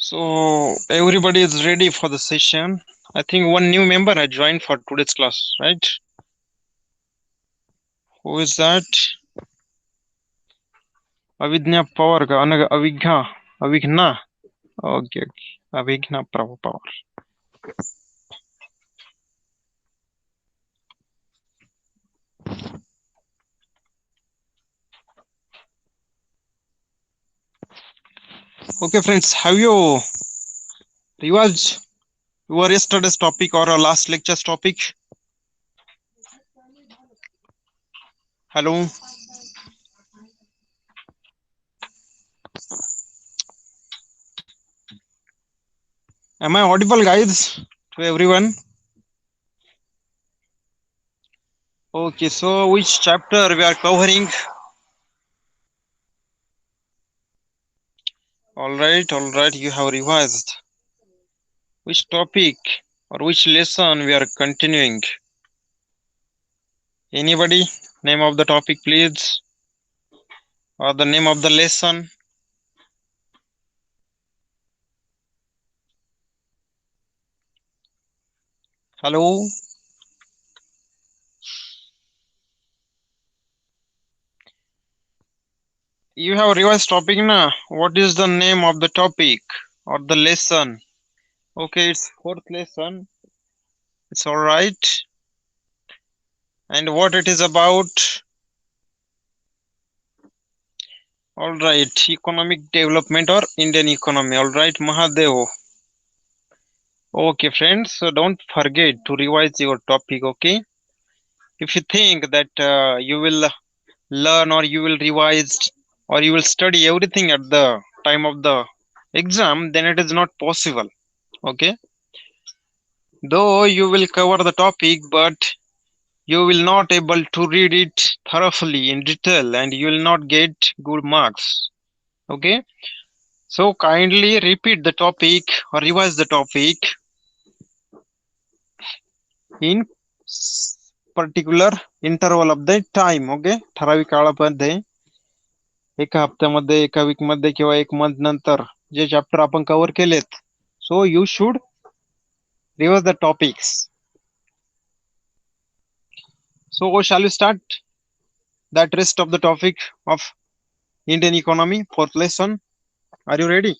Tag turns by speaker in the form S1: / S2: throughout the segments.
S1: So everybody is ready for the session. I think one new member had joined for today's class, right? Who is that? Avidnya Power, Avigha, Avigna. Okay, okay. Avigna Power. Okay, friends, have you revised your yesterday's topic or a last lecture's topic? Hello, am I audible, guys, to everyone? Okay, so which chapter we are covering? All right, you have revised. Which topic or which lesson we are continuing? Anybody? Name of the topic, please, or the name of the lesson. Hello. You have revised topic, na? What is the name of the topic or the lesson? Okay, it's fourth lesson. It's all right. And what it is about? All right, economic development or Indian economy. All right, Mahadev. Okay, friends. So don't forget to revise your topic. Okay. If you think that you will learn or you will revise or you will study everything at the time of the exam, then it is not possible. Okay, though you will cover the topic, but you will not able to read it thoroughly in detail and you will not get good marks. Okay, so kindly repeat the topic or revise the topic in particular interval of the time. Okay, ठराविक काळामध्ये एका हप्त्यामध्ये एका weak मध्ये किंवा एक month नंतर जे चॅप्टर आपण कव्हर केलेत, so you should revise the topics. So shall we start that rest of the topic of Indian economy, fourth lesson? Are you ready?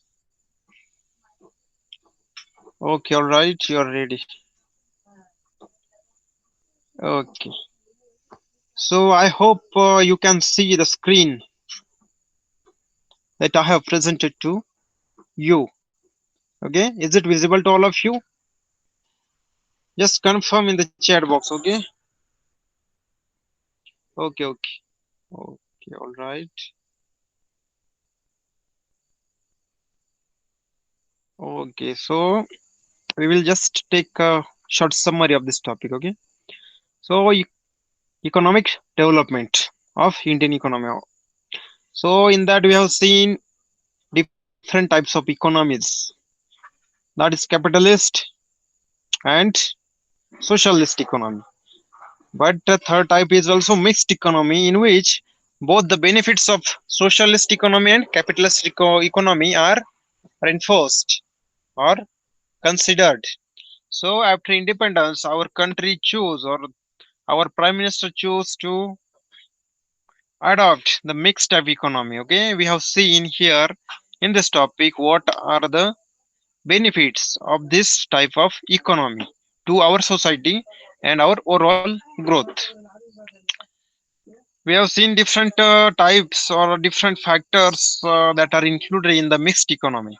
S1: Okay, all right, you are ready. Okay, so I hope you can see the screen that I have presented to you. Okay, is it visible to all of you? Just confirm in the chat box. Okay, okay, all right. Okay, so we will just take a short summary of this topic. Okay, so economic development of Indian economy. So in that we have seen different types of economies, that is capitalist and socialist economy. But the third type is also mixed economy, in which both the benefits of socialist economy and capitalist economy are reinforced or considered. So after independence, our country chose, or our prime minister chose to adopt the mixed type economy. Okay, we have seen here in this topic what are the benefits of this type of economy to our society and our overall growth. We have seen different types or different factors that are included in the mixed economy.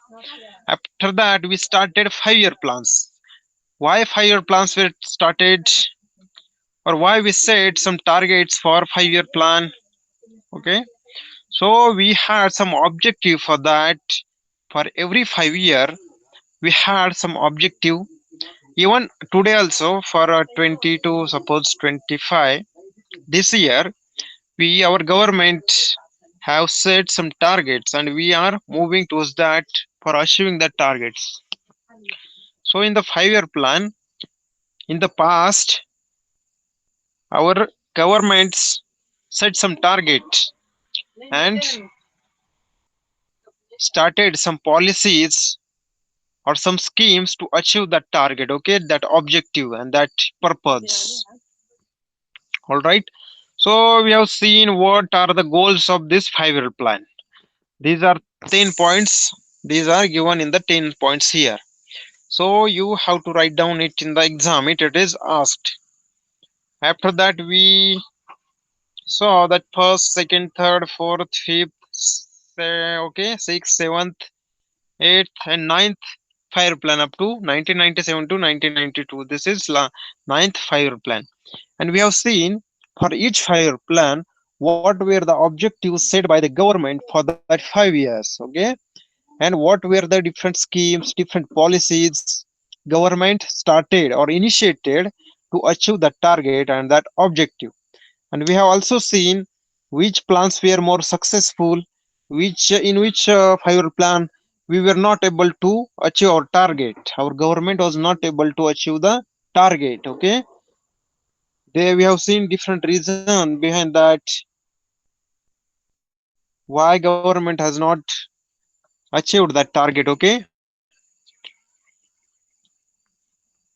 S1: After that, we started 5-year plans. Why 5-year plans were started, or why we set some targets for 5-year plan? Okay, so we had some objective for that. For every 5 year, we had some objective. Even today also for 22, suppose 25, this year we, our government, have set some targets and we are moving towards that for achieving the targets. So in the 5-year plan, in the past, our governments set some targets and started some policies or some schemes to achieve that target, okay, that objective and that purpose. All right. So we have seen what are the goals of this 5 year plan. These are 10 points. These are given in the 10 points here. So you have to write down it in the exam. It is asked. After that, we saw that first, second, third, fourth, fifth, okay, sixth, seventh, eighth, and ninth 5 year plan up to 1997 to 1992. This is ninth 5 year plan. And we have seen for each 5 year plan what were the objectives set by the government for that 5 years, okay, and what were the different schemes, different policies government started or initiated to achieve that target and that objective. And we have also seen which plans were more successful, which in which 5 year plan we were not able to achieve our target. Our government was not able to achieve the target, okay. There we have seen different reason behind that, why government has not achieved that target, okay.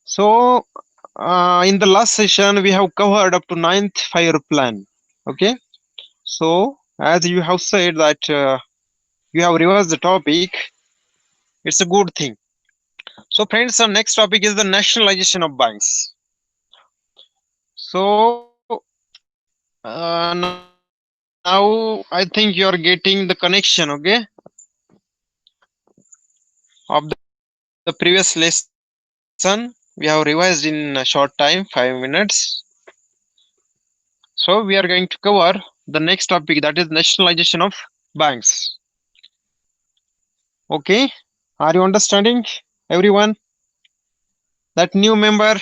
S1: So in the last session we have covered up to ninth 5 year plan, okay. So as you have said that you have revised the topic, it's a good thing. So friends, our next topic is the nationalization of banks. So now I think you are getting the connection, okay, of the previous lesson. We have revised in a short time, 5 minutes. So we are going to cover the next topic, that is nationalization of banks. Okay, are you understanding, everyone? That new member,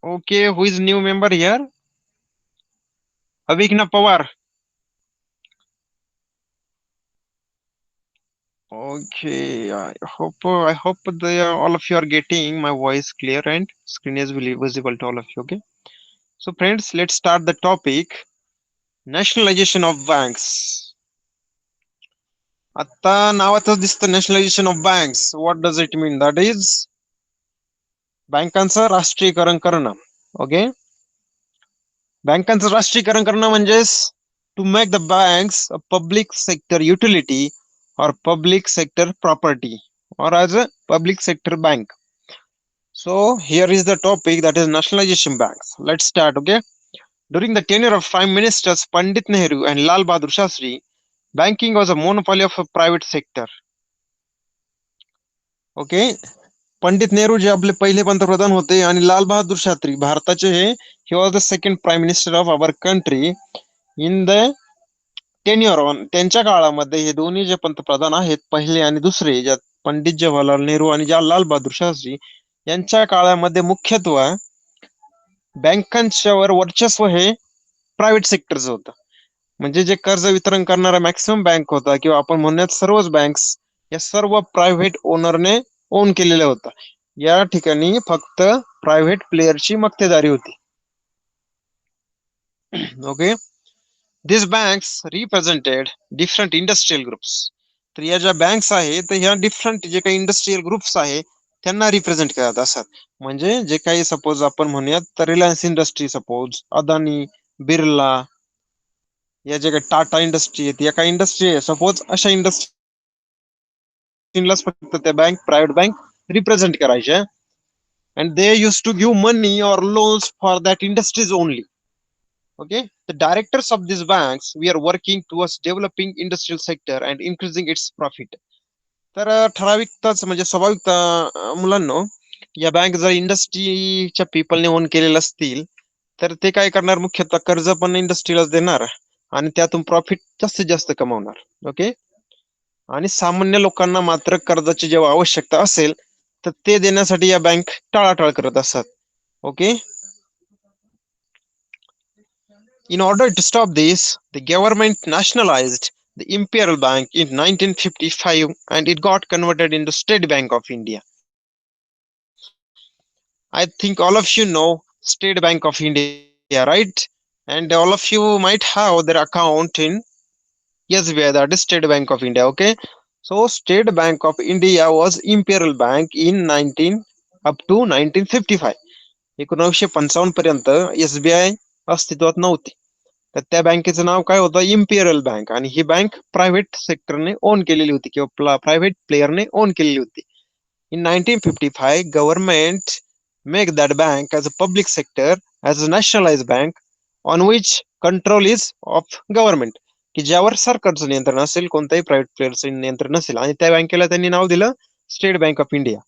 S1: okay, who is new member here? Avikna Pawar. Okay, I hope all of you are getting my voice clear and screen is visible to all of you. Okay, so friends, let's start the topic, nationalization of banks. आता नावातच दिसतं nationalization of banks. What does it mean? That is बँकांचं राष्ट्रीयकरण करणं. Okay, बँकांचं राष्ट्रीयकरण करणं म्हणजेच to make the banks a public sector utility or public sector property or as a public sector bank. So here is the topic, that is nationalization banks. Let's start, okay? During the tenure of Prime Ministers Pandit Nehru and Lal Bahadur Shastri, banking was a monopoly of a private sector. Okay? Pandit Nehru जे आपले पहिले पंतप्रधान होते आणि लाल बहादूर शास्त्री भारताचे he was the second prime minister of our country in the tenure on. त्यांच्या काळामध्ये हे दोन्ही जे पंतप्रधान आहेत, पहिले आणि दुसरे, ज्यात पंडित जवाहरलाल नेहरू आणि लाल बहादूर शास्त्री, यांच्या काळामध्ये मुख्यत्वे बँकांच्यावर वर्चस्व हे प्रायव्हेट सेक्टरचं होतं. म्हणजे जे कर्ज वितरण करणारा मॅक्सिमम बँक होता किंवा आपण म्हणूयात सर्वच बँक्स, या सर्व प्रायव्हेट ओनरने ओन केलेल्या होत्या. या ठिकाणी फक्त प्रायव्हेट प्लेयरची मक्तेदारी होती. Okay, these banks represented different industrial groups. तर या ज्या बँक्स आहेत तर ह्या डिफरंट जे काही इंडस्ट्रियल ग्रुप्स आहे त्यांना रिप्रेझेंट करत असतात. म्हणजे जे काही सपोज आपण म्हणूयात तर Reliance industry, suppose Adani, Birla, या जे काही टाटा इंडस्ट्री आहेत, या काही इंडस्ट्री आहे सपोज, अशा इंडस्ट्रीलाच फक्त त्या बँक, प्रायव्हेट बँक रिप्रेझेंट करायच्या. and they used to give money or loans for that industries only. Okay, the directors of these banks we are working towards developing industrial sector and increasing its profit. तर ठराविकताच म्हणजे स्वाभाविक मुलांनो, या bank जर इंडस्ट्रीच्या पीपलने on केलेले असतील तर ते काय करणार, मुख्यतः कर्ज पण इंडस्ट्रीलाच देणार आणि त्यातून प्रॉफिट जास्तीत जास्त कमावणार. ओके, आणि सामान्य लोकांना मात्र कर्जाची जेव्हा आवश्यकता असेल तर ते देण्यासाठी या बँक टाळाटाळ करत असतात. Okay, in order to stop this, the government nationalized the Imperial Bank in 1955 and it got converted into State Bank of India. I think all of you know State Bank of India, right? And all of you might have their account in SBI, that is State Bank of India. Okay, so State Bank of India was imperial bank in 19 up to 1955. 1955 पर्यंत SBI अस्तित्वात नव्हती. तर त्या बँकेचं नाव काय होतं, Imperial bank. आणि ही bank private सेक्टरने on केलेली होती किंवा प्रायव्हेट प्लेयरने ओन केलेली होती. In 1955, government make that bank as a public sector, as a nationalized bank, on which control is of government. की ज्यावर सरकारचं नियंत्रण असेल, कोणत्याही प्रायव्हेट प्लेअरचं नियंत्रण नसेल. आणि त्या बँकेला त्यांनी नाव दिलं state bank of India.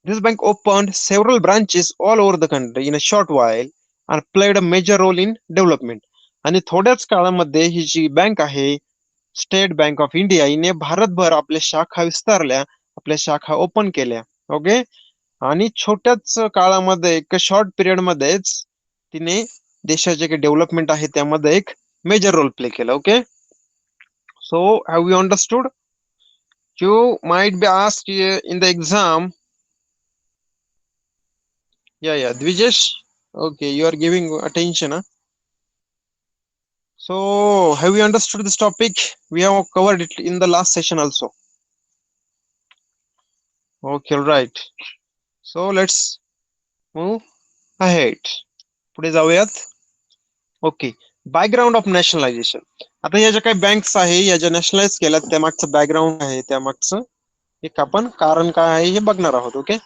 S1: This bank opened several branches all over the country in a short while and played a major role in development. आणि थोड्याच काळामध्ये ही जी बँक आहे स्टेट बँक ऑफ इंडिया हिने भारतभर आपल्या शाखा विस्तारल्या, आपल्या शाखा ओपन केल्या. ओके, आणि छोट्याच काळामध्ये एक शॉर्ट पिरियड मध्येच तिने देशाचे काही डेव्हलपमेंट आहे त्यामध्ये एक मेजर रोल प्ले केला. Okay, so have you understood? You might be asked in the exam. Yeah, Dvijesh. Okay, you are giving attention. Huh? So, have you understood this topic? We have covered it in the last session also. Okay, right. So, let's move ahead. पुढे जाऊयात. Okay, background of nationalisation. आता या ज्या काही banks आहे या ज्या nationalise केल्यात त्यामागचं बॅकग्राऊंड आहे, त्यामागचं एक आपण कारण काय आहे हे बघणार आहोत. Okay,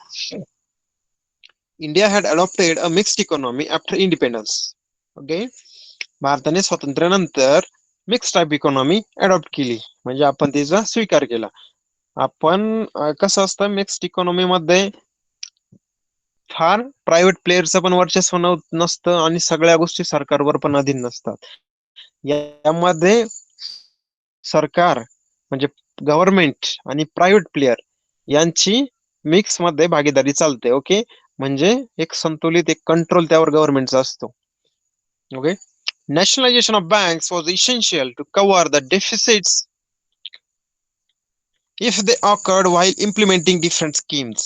S1: India had adopted a mixed economy after independence. Okay, भारताने स्वातंत्र्यानंतर मिक्स टाईप इकॉनॉमी अडॉप्ट केली, म्हणजे आपण तिचा स्वीकार केला. आपण कसं असतं मिक्स्ड इकॉनॉमी मध्ये फार प्रायव्हेट प्लेअरचं पण वर्चस्व नसतं आणि सगळ्या गोष्टी सरकारवर पण अधीन नसतात. यामध्ये सरकार म्हणजे गव्हर्नमेंट आणि प्रायव्हेट प्लेअर यांची मिक्स मध्ये भागीदारी चालते. ओके, म्हणजे एक संतुलित एक कंट्रोल त्यावर गव्हर्नमेंटचा असतो. Okay, nationalization of banks was essential to cover the deficits if they occurred while implementing different schemes.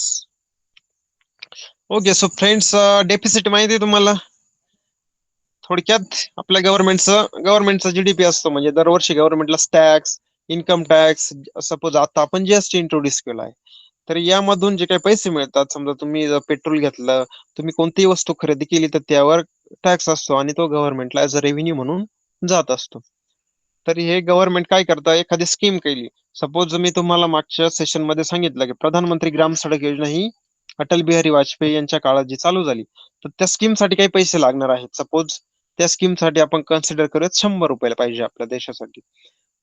S1: Okay, so friends, deficit माहिती आहे तुम्हाला? थोडक्यात आपल्या गव्हर्नमेंटचा जीडीपी असतो, म्हणजे दरवर्षी गव्हर्नमेंटला टॅक्स, इन्कम टॅक्स, सपोज आता आपण जीएसटी इंट्रोड्यूस केला आहे, तर यामधून जे काही पैसे मिळतात, समजा तुम्ही जर पेट्रोल घेतलं, तुम्ही कोणतीही वस्तू खरेदी केली तर त्यावर टॅक्स असतो आणि तो गव्हर्नमेंटला ऍज अ रेव्हेन्यू म्हणून जात असतो. तर हे गव्हर्नमेंट काय करतं, एखादी स्कीम केली, सपोज मी तुम्हाला मागच्या सेशन मध्ये सांगितलं की प्रधानमंत्री ग्राम सडक योजना ही अटल बिहारी वाजपेयी यांच्या काळात जी चालू झाली, तर त्या स्कीम साठी काही पैसे लागणार आहेत. सपोज त्या स्कीम साठी आपण कन्सिडर करूयात 100 रुपये पाहिजे आपल्या देशासाठी,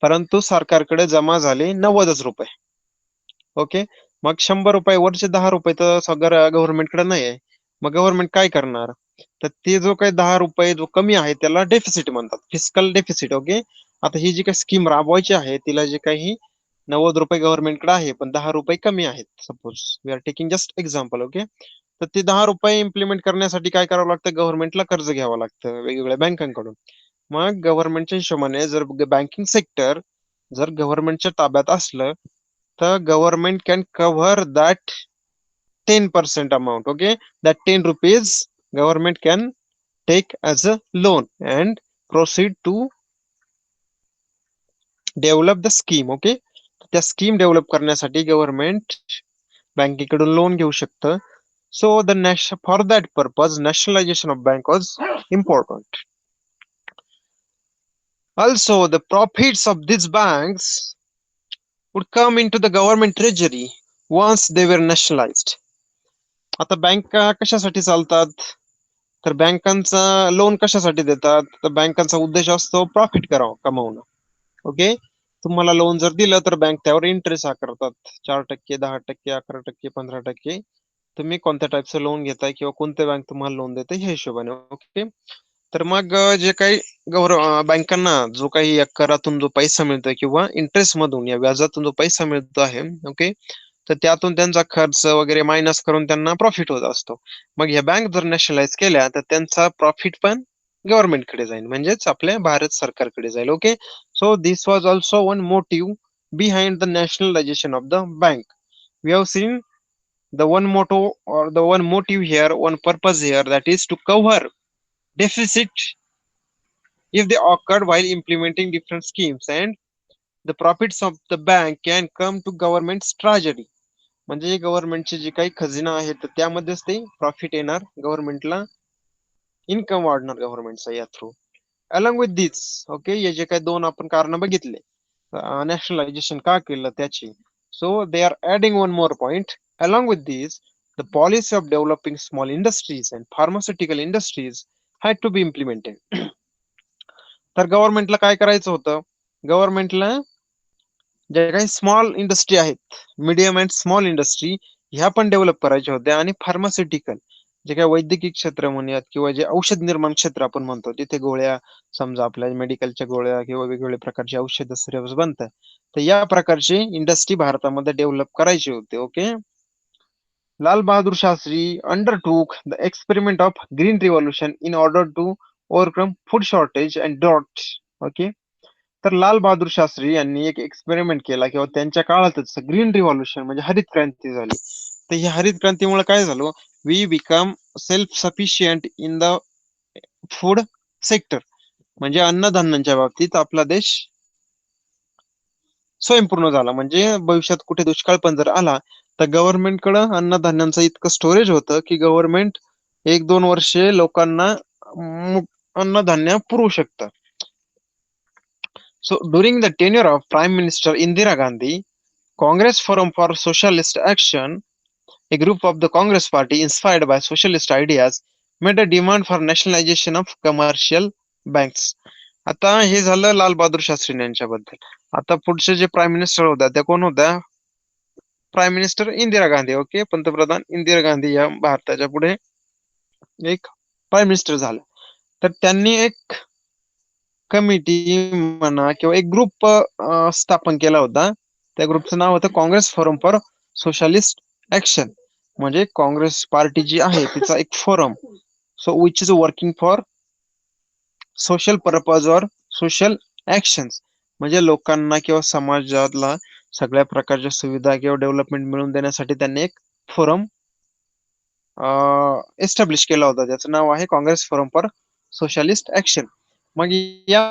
S1: परंतु सरकारकडे जमा झाले 90च रुपये. ओके, मग 100 रुपये वरचे 10 रुपये तर सगळं गव्हर्नमेंटकडे नाही आहे. मग गव्हर्नमेंट काय करणार, तर ते जो काही 10 रुपये जो कमी आहे त्याला डेफिसिट म्हणतात, फिस्कल डेफिसिट. ओके, आता ही जी काही स्कीम राबवायची आहे तिला जे काही 90 रुपये गव्हर्नमेंटकडे आहे पण 10 रुपये कमी आहेत, suppose we are taking just example. Okay, तर ते 10 रुपये इम्प्लिमेंट करण्यासाठी काय करावं लागतं, गव्हर्नमेंटला कर्ज घ्यावं लागतं वेगवेगळ्या बँकांकडून. मग गव्हर्नमेंटच्या हिशोबाने जर बँकिंग सेक्टर जर गव्हर्नमेंटच्या ताब्यात असलं तर government can cover that 10% amount. Okay, that 10 rupees government can take as a loan and proceed to develop the scheme. Okay, त्या स्कीम डेव्हलप करण्यासाठी गव्हर्नमेंट बँकेकडून लोन घेऊ शकतं. So the for that purpose nationalisation of bank was important. Also, the profits of these banks would come into the government treasury once they were nationalized. आता बँका कशासाठी चालतात, तर बँकांचा लोन कशासाठी देतात, तर बँकांचा उद्देश असतो प्रॉफिट कमवणं. ओके, तुम्हाला लोन जर दिलं तर बँक त्यावर इंटरेस्ट आकारतात, 4%, 10%, 11%, 15%. तुम्ही कोणत्या टाईपचं लोन घेताय किंवा कोणत्या बँक तुम्हाला लोन देते ह्या हिशोबाने. ओके, तर मग जे काही बँकांना जो काही या करातून जो पैसा मिळतोय किंवा इंटरेस्ट मधून या व्याजातून जो पैसा मिळतो आहे, ओके, तर त्यातून त्यांचा खर्च वगैरे मायनस करून त्यांना प्रॉफिट होत असतो. मग ह्या बँक जर नॅशनलाइज केल्या तर त्यांचा प्रॉफिट पण गव्हर्नमेंटकडे जाईल, म्हणजेच आपल्या भारत सरकारकडे जाईल. Okay, so this was also one motive behind the nationalisation of the bank. We have seen the one motto or the one motive here, one purpose here, that is to cover deficit if they occurred while implementing different schemes and the profits of the bank can come to government's treasury. म्हणजे गव्हर्नमेंटचे जे काही खजिना आहे तर त्यामध्येच ते profit येणार गव्हर्नमेंटला, इन्कम वाढणार गव्हर्नमेंटचा या through. Along with this, okay, हे जे काही दोन आपण कारण बघितले नॅशनलायझेशन का केलं त्याची. So they are adding one more point. Along with this, the policy of developing small industries and pharmaceutical industries had to be implemented. तर गव्हर्नमेंटला काय करायचं होतं, गव्हर्नमेंटला ज्या काही स्मॉल इंडस्ट्री आहेत, मीडियम अँड स्मॉल इंडस्ट्री, ह्या पण डेव्हलप करायच्या होत्या. आणि फार्मास्युटिकल जे काही वैद्यकीय क्षेत्र म्हणूयात किंवा जे औषध निर्माण क्षेत्र आपण म्हणतो, तिथे गोळ्या, समजा आपल्या मेडिकलच्या गोळ्या किंवा वेगवेगळ्या प्रकारचे औषध सिरप्स बनतात, तर या प्रकारचे इंडस्ट्री भारतामध्ये डेव्हलप करायचे होते. Okay. Lal Bahadur Shastri undertook the experiment of green revolution in order to overcome food shortage and drought. Okay. तर लाल बहादूर शास्त्री यांनी एक एक्सपेरिमेंट केला किंवा त्यांच्या काळातच ग्रीन रिव्हॉल्युशन म्हणजे हरित क्रांती झाली. तर ही हरित क्रांतीमुळे काय झालं, we become self sufficient in the food sector. म्हणजे अन्नधान्यांच्या बाबतीत आपला देश स्वयंपूर्ण झाला. म्हणजे भविष्यात कुठे दुष्काळ पण जर आला तर गव्हर्नमेंटकडं अन्नधान्यांचं इतकं स्टोरेज होतं की गव्हर्नमेंट 1-2 वर्षे लोकांना अन्नधान्य पुरवू शकतं. So during the tenure of Prime Minister Indira Gandhi, Congress Forum for Socialist Action, a group of the Congress party inspired by socialist ideas, made a demand for nationalization of commercial banks. आता हे झालं लाल बहादूर शास्त्री यांच्याबद्दल. आता पुढचे जे prime minister होत्या त्या कोण होत्या, prime minister Indira Gandhi. Okay, पंतप्रधान इंदिरा गांधी या भारताच्या पुढे एक प्राईम मिनिस्टर झाले. तर त्यांनी एक कमिटी म्हणा किंवा एक ग्रुप स्थापन केला होता. त्या ग्रुपचं नाव होतं Congress forum for socialist action. म्हणजे काँग्रेस पार्टी जी आहे तिचा एक forum, so which is working for social purpose और सोशल ऍक्शन्स. म्हणजे लोकांना किंवा समाजाला सगळ्या प्रकारच्या सुविधा किंवा डेव्हलपमेंट मिळवून देण्यासाठी त्यांनी एक फोरम एस्टॅब्लिश केला होता. त्याचं नाव आहे Congress forum for socialist action. मग या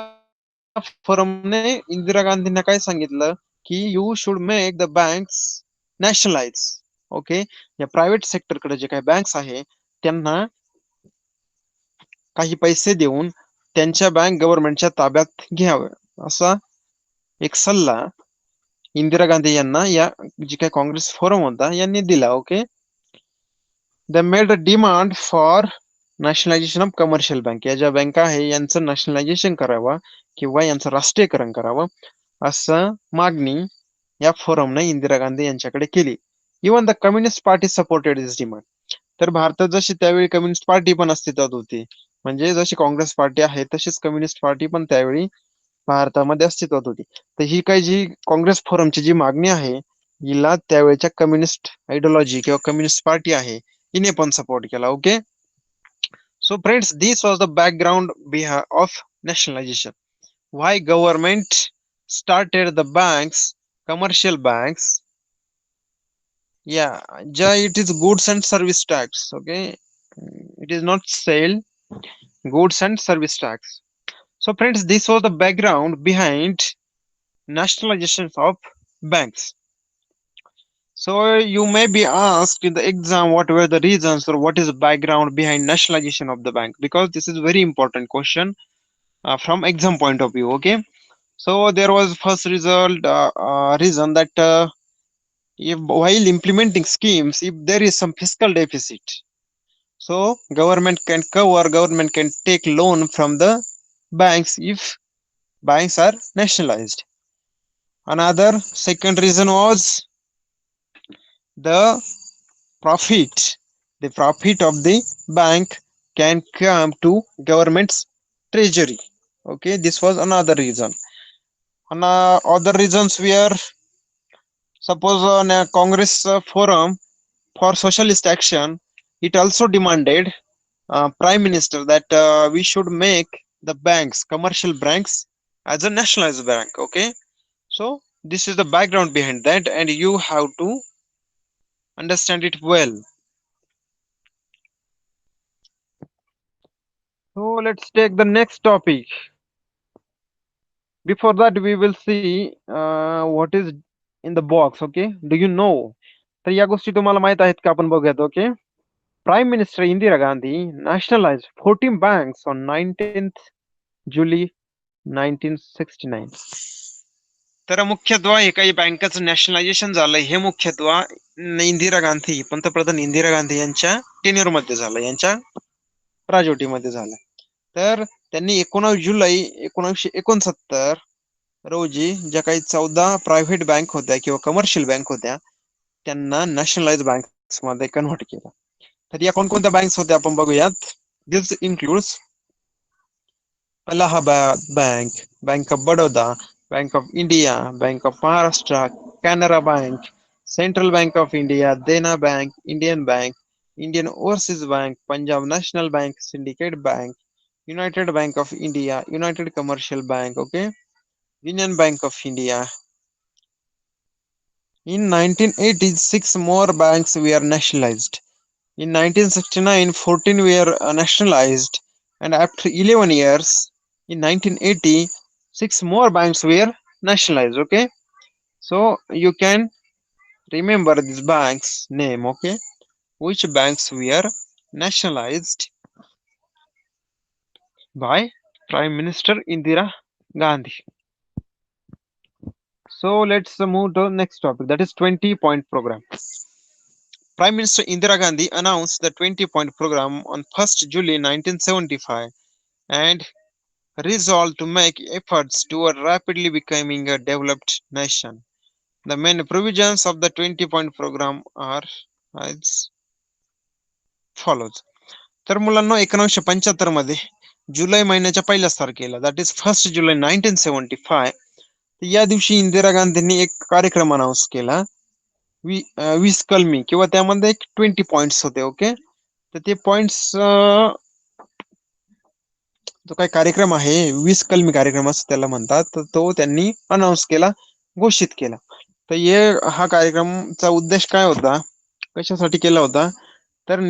S1: फोरमने इंदिरा गांधींना काय सांगितलं की you should make the banks nationalise. Okay, या प्रायव्हेट सेक्टरकडे जे काही बँक्स आहे त्यांना काही पैसे देऊन त्यांच्या बँक गव्हर्नमेंटच्या ताब्यात घ्यावे, असा एक सल्ला इंदिरा गांधी यांना या जी काही काँग्रेस फोरम होता यांनी दिला. Okay. They made a demand for nationalisation of commercial bank. या ज्या बँका आहे यांचं नॅशनलायझेशन करावं किंवा यांचं राष्ट्रीयकरण करावं असं मागणी या फोरमने इंदिरा गांधी यांच्याकडे केली. Even the communist party supported this demand. तर भारतात जशी त्यावेळी कम्युनिस्ट पार्टी पण अस्तित्वात होती, म्हणजे जशी काँग्रेस पार्टी आहे तशीच कम्युनिस्ट पार्टी पण त्यावेळी भारतामध्ये अस्तित्वात होती. तर ही काही जी काँग्रेस फोरमची जी मागणी आहे हिला त्यावेळेच्या कम्युनिस्ट आयडिओलॉजी किंवा कम्युनिस्ट पार्टी आहे हिने पण सपोर्ट केला. Okay. So friends, this was the background of nationalisation. Why government started the banks, commercial banks. Yeah, it is goods and service tax. Okay, it is not sale, goods and service tax. So, friends, this was the background behind nationalization of banks. So, you may be asked in the exam what were the reasons or what is the background behind nationalization of the bank, because this is very important question from exam point of view. Okay, so there was first reason that if while implementing schemes, if there is some fiscal deficit, so government can take loan from the banks if banks are nationalized. Another second reason was the profit. The profit of the bank can come to government's treasury. Okay, this was another reason. Other reasons were, suppose on a Congress forum for socialist action, it also demanded prime minister that we should make the banks, commercial banks, as a nationalized bank. Okay, so this is the background behind that, and you have to understand it well. So let's take the next topic. Before that, we will see what is in the box. Okay, do you know? तर या गोष्टी तुम्हाला माहित आहेत का? आपण बघूयात. Okay. Prime Minister Indira Gandhi nationalized 14 banks on 19th July 1969. तर मुख्यत्वे हे काही बँकांचं नॅशनलायझेशन झालंय हे मुख्यत्वे इंदिरा गांधी, पंतप्रधान इंदिरा गांधी यांच्या टेन्युअर मध्ये झालं, यांच्या राजवटीमध्ये झालं. तर त्यांनी 19 जुलै 1969 रोजी ज्या काही 14 प्रायव्हेट बँक होत्या किंवा कमर्शियल बँक होत्या त्यांना नॅशनलाइज बँक्स मध्ये कन्व्हर्ट केलं. तर या कोणकोणत्या बँक्स होत्या आपण बघूयात. दिस includes Allahabad Bank, Bank of Baroda, Bank of India, Bank of Maharashtra, Canara Bank, Central Bank of India, Dena Bank, Indian Overseas Bank, Punjab National Bank, Syndicate Bank, United Bank of India, United Commercial Bank, okay, Union Bank of India. In 1980, 6 more banks were nationalized. In 1969, 14 were nationalized, and after 11 years, in 1980, 6 more banks were nationalized. Okay, so you can remember this bank's name. Okay, which banks were nationalized by Prime Minister Indira Gandhi. So let's move to the next topic, that is 20-point program. Prime Minister Indira Gandhi announced the 20-point program on 1st July 1975 and resolved to make efforts toward rapidly becoming a developed nation. The main provisions of the 20-point program are as follows. तर मुलांना 1975 मध्ये जुलै महिन्याच्या पहिल्याच तारखेला, that is 1 जुलै 1975, या दिवशी इंदिरा गांधींनी एक कार्यक्रम अनाऊन्स केला, 20 कलमी, किंवा त्यामध्ये 20 पॉइंट्स होते. ओके, तर ते पॉइंट्स, जो काही कार्यक्रम आहे 20 कलमी कार्यक्रम असं त्याला म्हणतात, तर तो त्यांनी अनाऊन्स केला, घोषित केला. तर हा कार्यक्रमचा उद्देश काय होता, कशासाठी केला होता, तर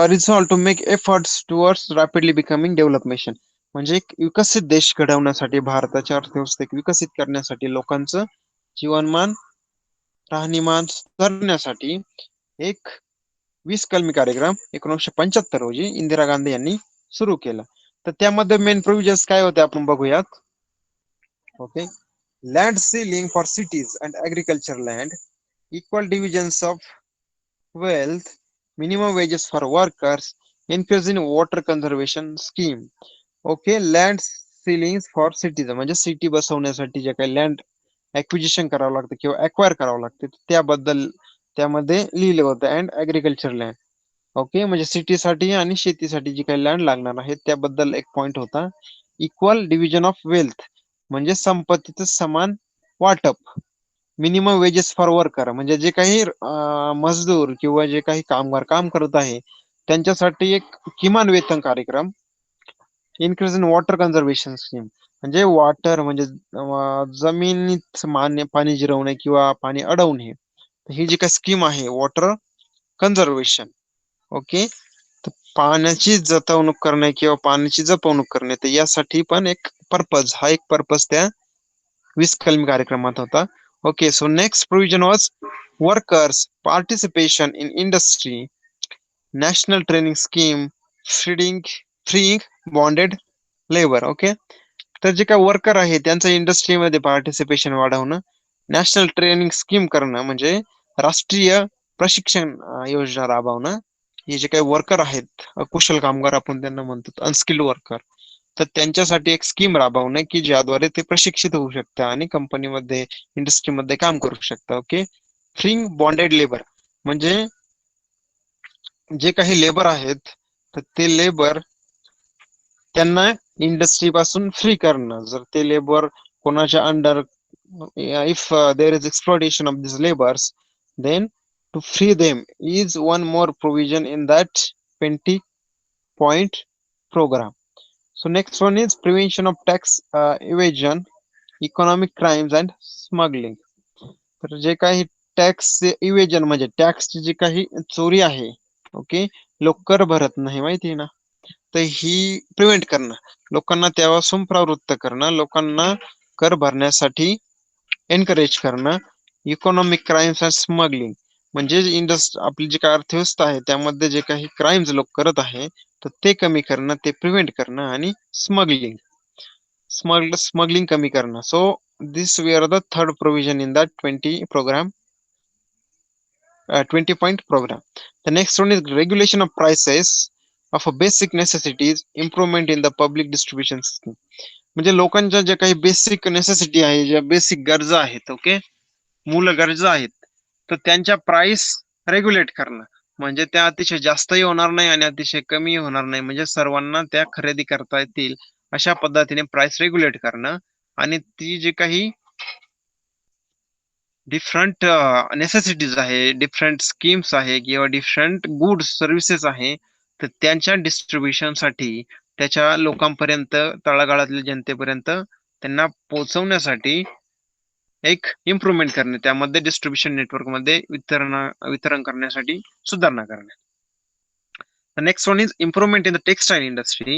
S1: resolve to make efforts towards rapidly becoming developed nation, म्हणजे एक विकसित देश घडवण्यासाठी, भारताच्या अर्थव्यवस्था विकसित करण्यासाठी, लोकांचं जीवनमान, राहणीमान सुधारण्यासाठी एक 20 कलमी कार्यक्रम 1975 रोजी इंदिरा गांधी यांनी सुरू केला. तर त्यामध्ये मेन प्रोव्हिजन्स काय होते आपण बघूयात. Okay, land ceiling for cities and agriculture land, equal divisions of wealth, minimum wedges for workers, increase in water conservation scheme. Okay, land ceiling for cities म्हणजे सिटी बसवण्यासाठी जे काही लँड ऍक्विजिशन करावं लागतं किंवा अक्वायर करावं लागतं त्याबद्दल त्यामध्ये लिहिलं होतं. अँड ऍग्रिकल्चर लँड, ओके, म्हणजे सिटीसाठी आणि शेतीसाठी जी काही लँड लागणार आहे त्याबद्दल एक पॉइंट होता. इक्वल डिव्हिजन ऑफ वेल्थ म्हणजे संपत्तीचं समान वाटप. मिनिमम वेजेस फॉर वर्कर म्हणजे जे काही मजदूर किंवा जे काही कामगार काम करत आहे त्यांच्यासाठी एक किमान वेतन कार्यक्रम. Increase in water conservation scheme म्हणजे वॉटर म्हणजे जमिनीत पाणी जिरवणे किंवा पाणी अडवणे, ही जी काही स्कीम आहे वॉटर कन्झर्वेशन. ओके, तर पाण्याची जतवणूक करणे किंवा पाण्याची जपवणूक करणे, तर यासाठी पण एक पर्पज, हा एक पर्पज त्या 20 कलमी कार्यक्रमात होता. Okay, so next provision was workers participation in industry, national training scheme, freeing bonded labour. Okay, तर जे काही वर्कर आहे त्यांचं इंडस्ट्रीमध्ये पार्टिसिपेशन वाढवणं, नॅशनल ट्रेनिंग स्कीम करणं म्हणजे राष्ट्रीय प्रशिक्षण योजना राबवणं. हे जे काही वर्कर आहेत, कुशल कामगार आपण त्यांना म्हणतो, अनस्किल्ड वर्कर, तर त्यांच्यासाठी एक स्कीम राबवणं की ज्याद्वारे ते प्रशिक्षित होऊ शकतात आणि कंपनीमध्ये, इंडस्ट्रीमध्ये काम करू शकतात. ओके, फ्रीइंग बॉन्डेड लेबर म्हणजे जे काही लेबर आहेत तर ते लेबर त्यांना इंडस्ट्री पासून फ्री करणं. जर ते लेबर कोणाच्या under, if there is exploitation of this labours, then to free them is one more provision in that 20-point program. So next one is prevention of tax evasion, economic crimes and smuggling. तर जे काही tax evasion म्हणजे टॅक्सची जी काही चोरी आहे, okay, लोक कर भरत नाही माहिती आहे ना, तर ही प्रिव्हेंट करणं, लोकांना त्यापासून प्रवृत्त करणं, लोकांना कर भरण्यासाठी एनकरेज करणं, इकॉनॉमिक क्राईम्स अँड स्मगलिंग म्हणजे आपली जी काही अर्थव्यवस्था आहे त्यामध्ये जे काही क्राईम्स लोक करत आहे तर ते कमी करणं, ते प्रिव्हेंट करणं आणि स्मगलिंग कमी करणं. So this we are the third provision in the 20 point program. The next one is regulation of prices of a basic necessities, improvement in the public distribution system. म्हणजे लोकांच्या ज्या काही बेसिक नेसेसिटी आहे, ज्या basic गरजा आहेत, okay, मूल गरजा आहेत, तर त्यांच्या प्राइस रेग्युलेट करणं, म्हणजे त्या अतिशय जास्तही होणार नाही आणि अतिशय कमी होणार नाही, म्हणजे सर्वांना त्या खरेदी करता येतील अशा पद्धतीने प्राइस रेग्युलेट करणं. आणि ती जी काही डिफरंट नेसेसिटीज आहे, डिफरंट स्कीम्स आहे किंवा डिफरंट गुड्स सर्व्हिसेस आहे, तर त्यांच्या डिस्ट्रीब्युशनसाठी, त्याच्या लोकांपर्यंत, तळागाळातल्या जनतेपर्यंत त्यांना पोहोचवण्यासाठी एक इम्प्रुव्हमेंट करणे, त्यामध्ये डिस्ट्रीब्युशन नेटवर्क मध्ये वितरण करण्यासाठी सुधारणा करणे. The next one is improvement in the textile industry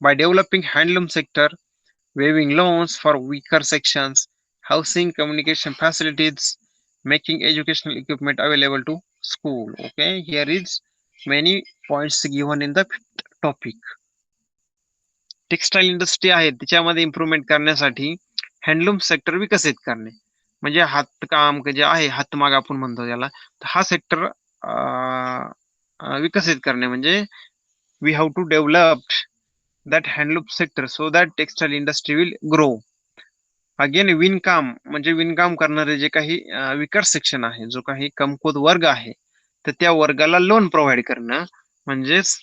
S1: by developing handloom sector, waiving loans for weaker sections, housing, communication facilities, making educational equipment available to school. Okay, here is many points given in the topic. Textile industry आहे त्याच्यामध्ये improvement करण्यासाठी handloom sector विकसित करणे, म्हणजे हातकाम जे आहे, हातमाग आपण म्हणतो त्याला, तर हा सेक्टर विकसित करणे, म्हणजे we have to develop that handloom sector so that textile industry will grow. Again विणकाम, म्हणजे विणकाम करणारे जे काही विकर सेक्शन आहे, जो काही कमकुवत वर्ग आहे, तर त्या वर्गाला लोन प्रोव्हाइड करणं, म्हणजेच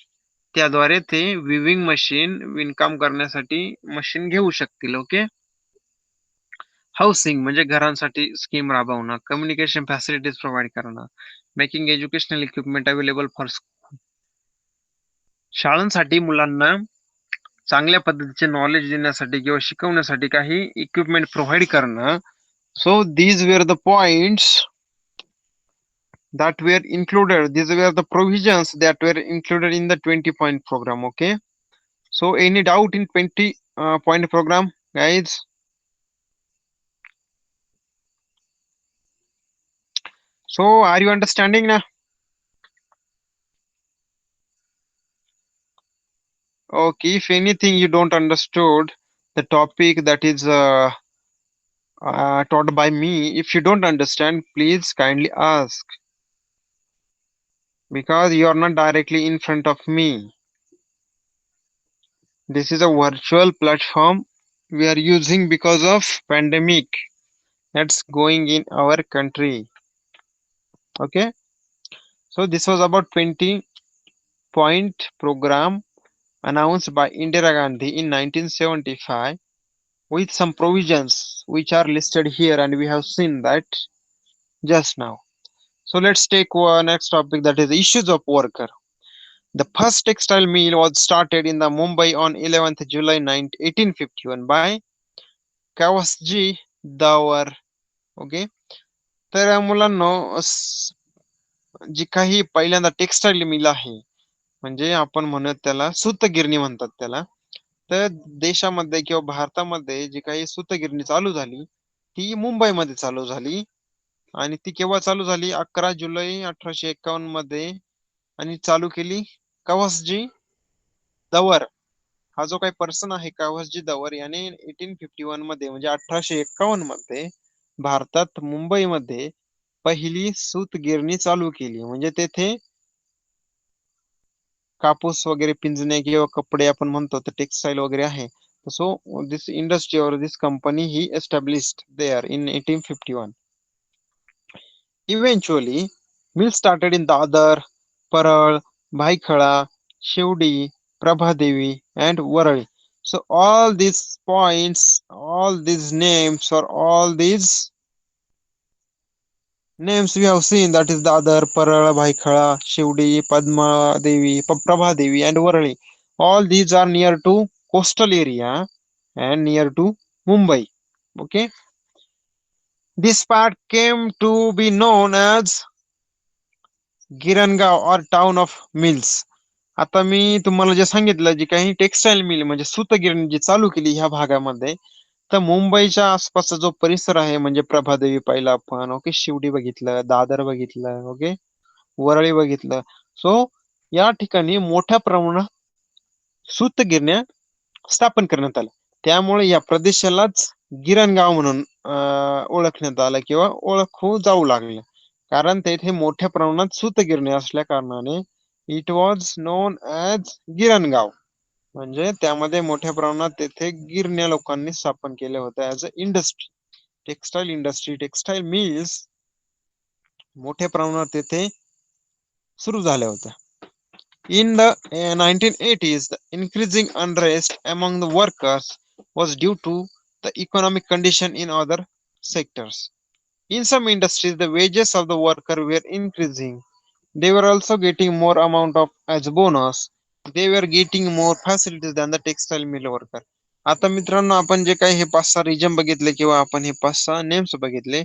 S1: त्याद्वारे ते विविंग मशीन, विणकाम करण्यासाठी मशीन घेऊ शकतील. ओके. हाऊसिंग म्हणजे घरांसाठी स्कीम राबवणं, कम्युनिकेशन फॅसिलिटीज प्रोव्हाइड करणं, making educational equipment available for शाळांसाठी मुलांना चांगल्या पद्धतीचे नॉलेज देण्यासाठी किंवा शिकवण्यासाठी काही इक्विपमेंट प्रोव्हाइड करणं. So these were the points that were included, these were the provisions that were included in the 20-point program. Okay, so any doubt in 20 point program, guys? So are you understanding now? Okay, if anything you don't understood the topic that is taught by me, if you don't understand, please kindly ask, because you are not directly in front of me. This is a virtual platform we are using because of pandemic that's going in our country. Okay, so this was about 20-point program announced by Indira Gandhi in 1975 with some provisions which are listed here, and we have seen that just now. So let's take one next topic, that is issues of worker. The first textile mill was started in the Mumbai on 11th July 1851 by Kawasji Dawar. Okay, तर मुलांनो, जी काही पहिल्यांदा textile mill आहे, म्हणजे आपण म्हणत त्याला सूतगिरणी म्हणतात त्याला, तर देशामध्ये किंवा भारतामध्ये जी काही सूतगिरणी चालू झाली ती मुंबईमध्ये चालू झाली. आणि ती केव्हा चालू झाली? 11 जुलै 1851 मध्ये. आणि चालू केली कवासजी दवर, हा जो काही पर्सन आहे कवासजी दवर याने 1851 मध्ये, म्हणजे 1851 मध्ये भारतात मुंबईमध्ये पहिली सूतगिरणी चालू केली. म्हणजे तेथे कापूस वगैरे पिंजणे किंवा कपडे आपण म्हणतो तर टेक्सटाईल वगैरे आहे. सो दिस इंडस्ट्री और this company he established there in 1851. Eventually, mills started in Dadar, Parel, Bhaikhala, Shivdi, Prabhadevi, and Warali. So all these points, all these names, or all these names we have seen, that is Dadar, Parel, Bhaikhala, Shivdi, Padma Devi, Prabhadevi, and Warali. All these are near to coastal area and near to Mumbai. Okay. This part came to be known as Girangaon और town of mills. आता मी तुम्हाला जे सांगितलं, जी काही textile mill म्हणजे सूतगिरणी जी चालू केली ह्या भागामध्ये, तर मुंबईच्या आसपासचा जो परिसर आहे म्हणजे प्रभादेवी पाहिलं आपण, ओके, शिवडी बघितलं, दादर बघितलं, ओके, वरळी बघितलं. सो या ठिकाणी मोठ्या प्रमाणात सूतगिरण्या स्थापन करण्यात आल्या. त्यामुळे या प्रदेशालाच गिरणगाव म्हणून ओळखण्यात आलं किंवा ओळखू जाऊ लागलं. कारण तेथे मोठ्या प्रमाणात सूतगिरण्या असल्या कारणाने it was non as Girangaon. म्हणजे त्यामध्ये मोठ्या प्रमाणात तेथे गिरण्या लोकांनी स्थापन केल्या होत्या as a industry, textile industry, textile mills मोठ्या प्रमाणात तेथे सुरू झाल्या होत्या. In the 1980s, the increasing unrest among the workers was due to the economic condition in other sectors. In some industries, the wages of the worker were increasing. They were also getting more amount of as bonus. They were getting more facilities than the textile mill worker. आता मित्रांनो, आपण जे काही हे 5-6 region बघितले किंवा आपण हे 5-6 नेम्स बघितले,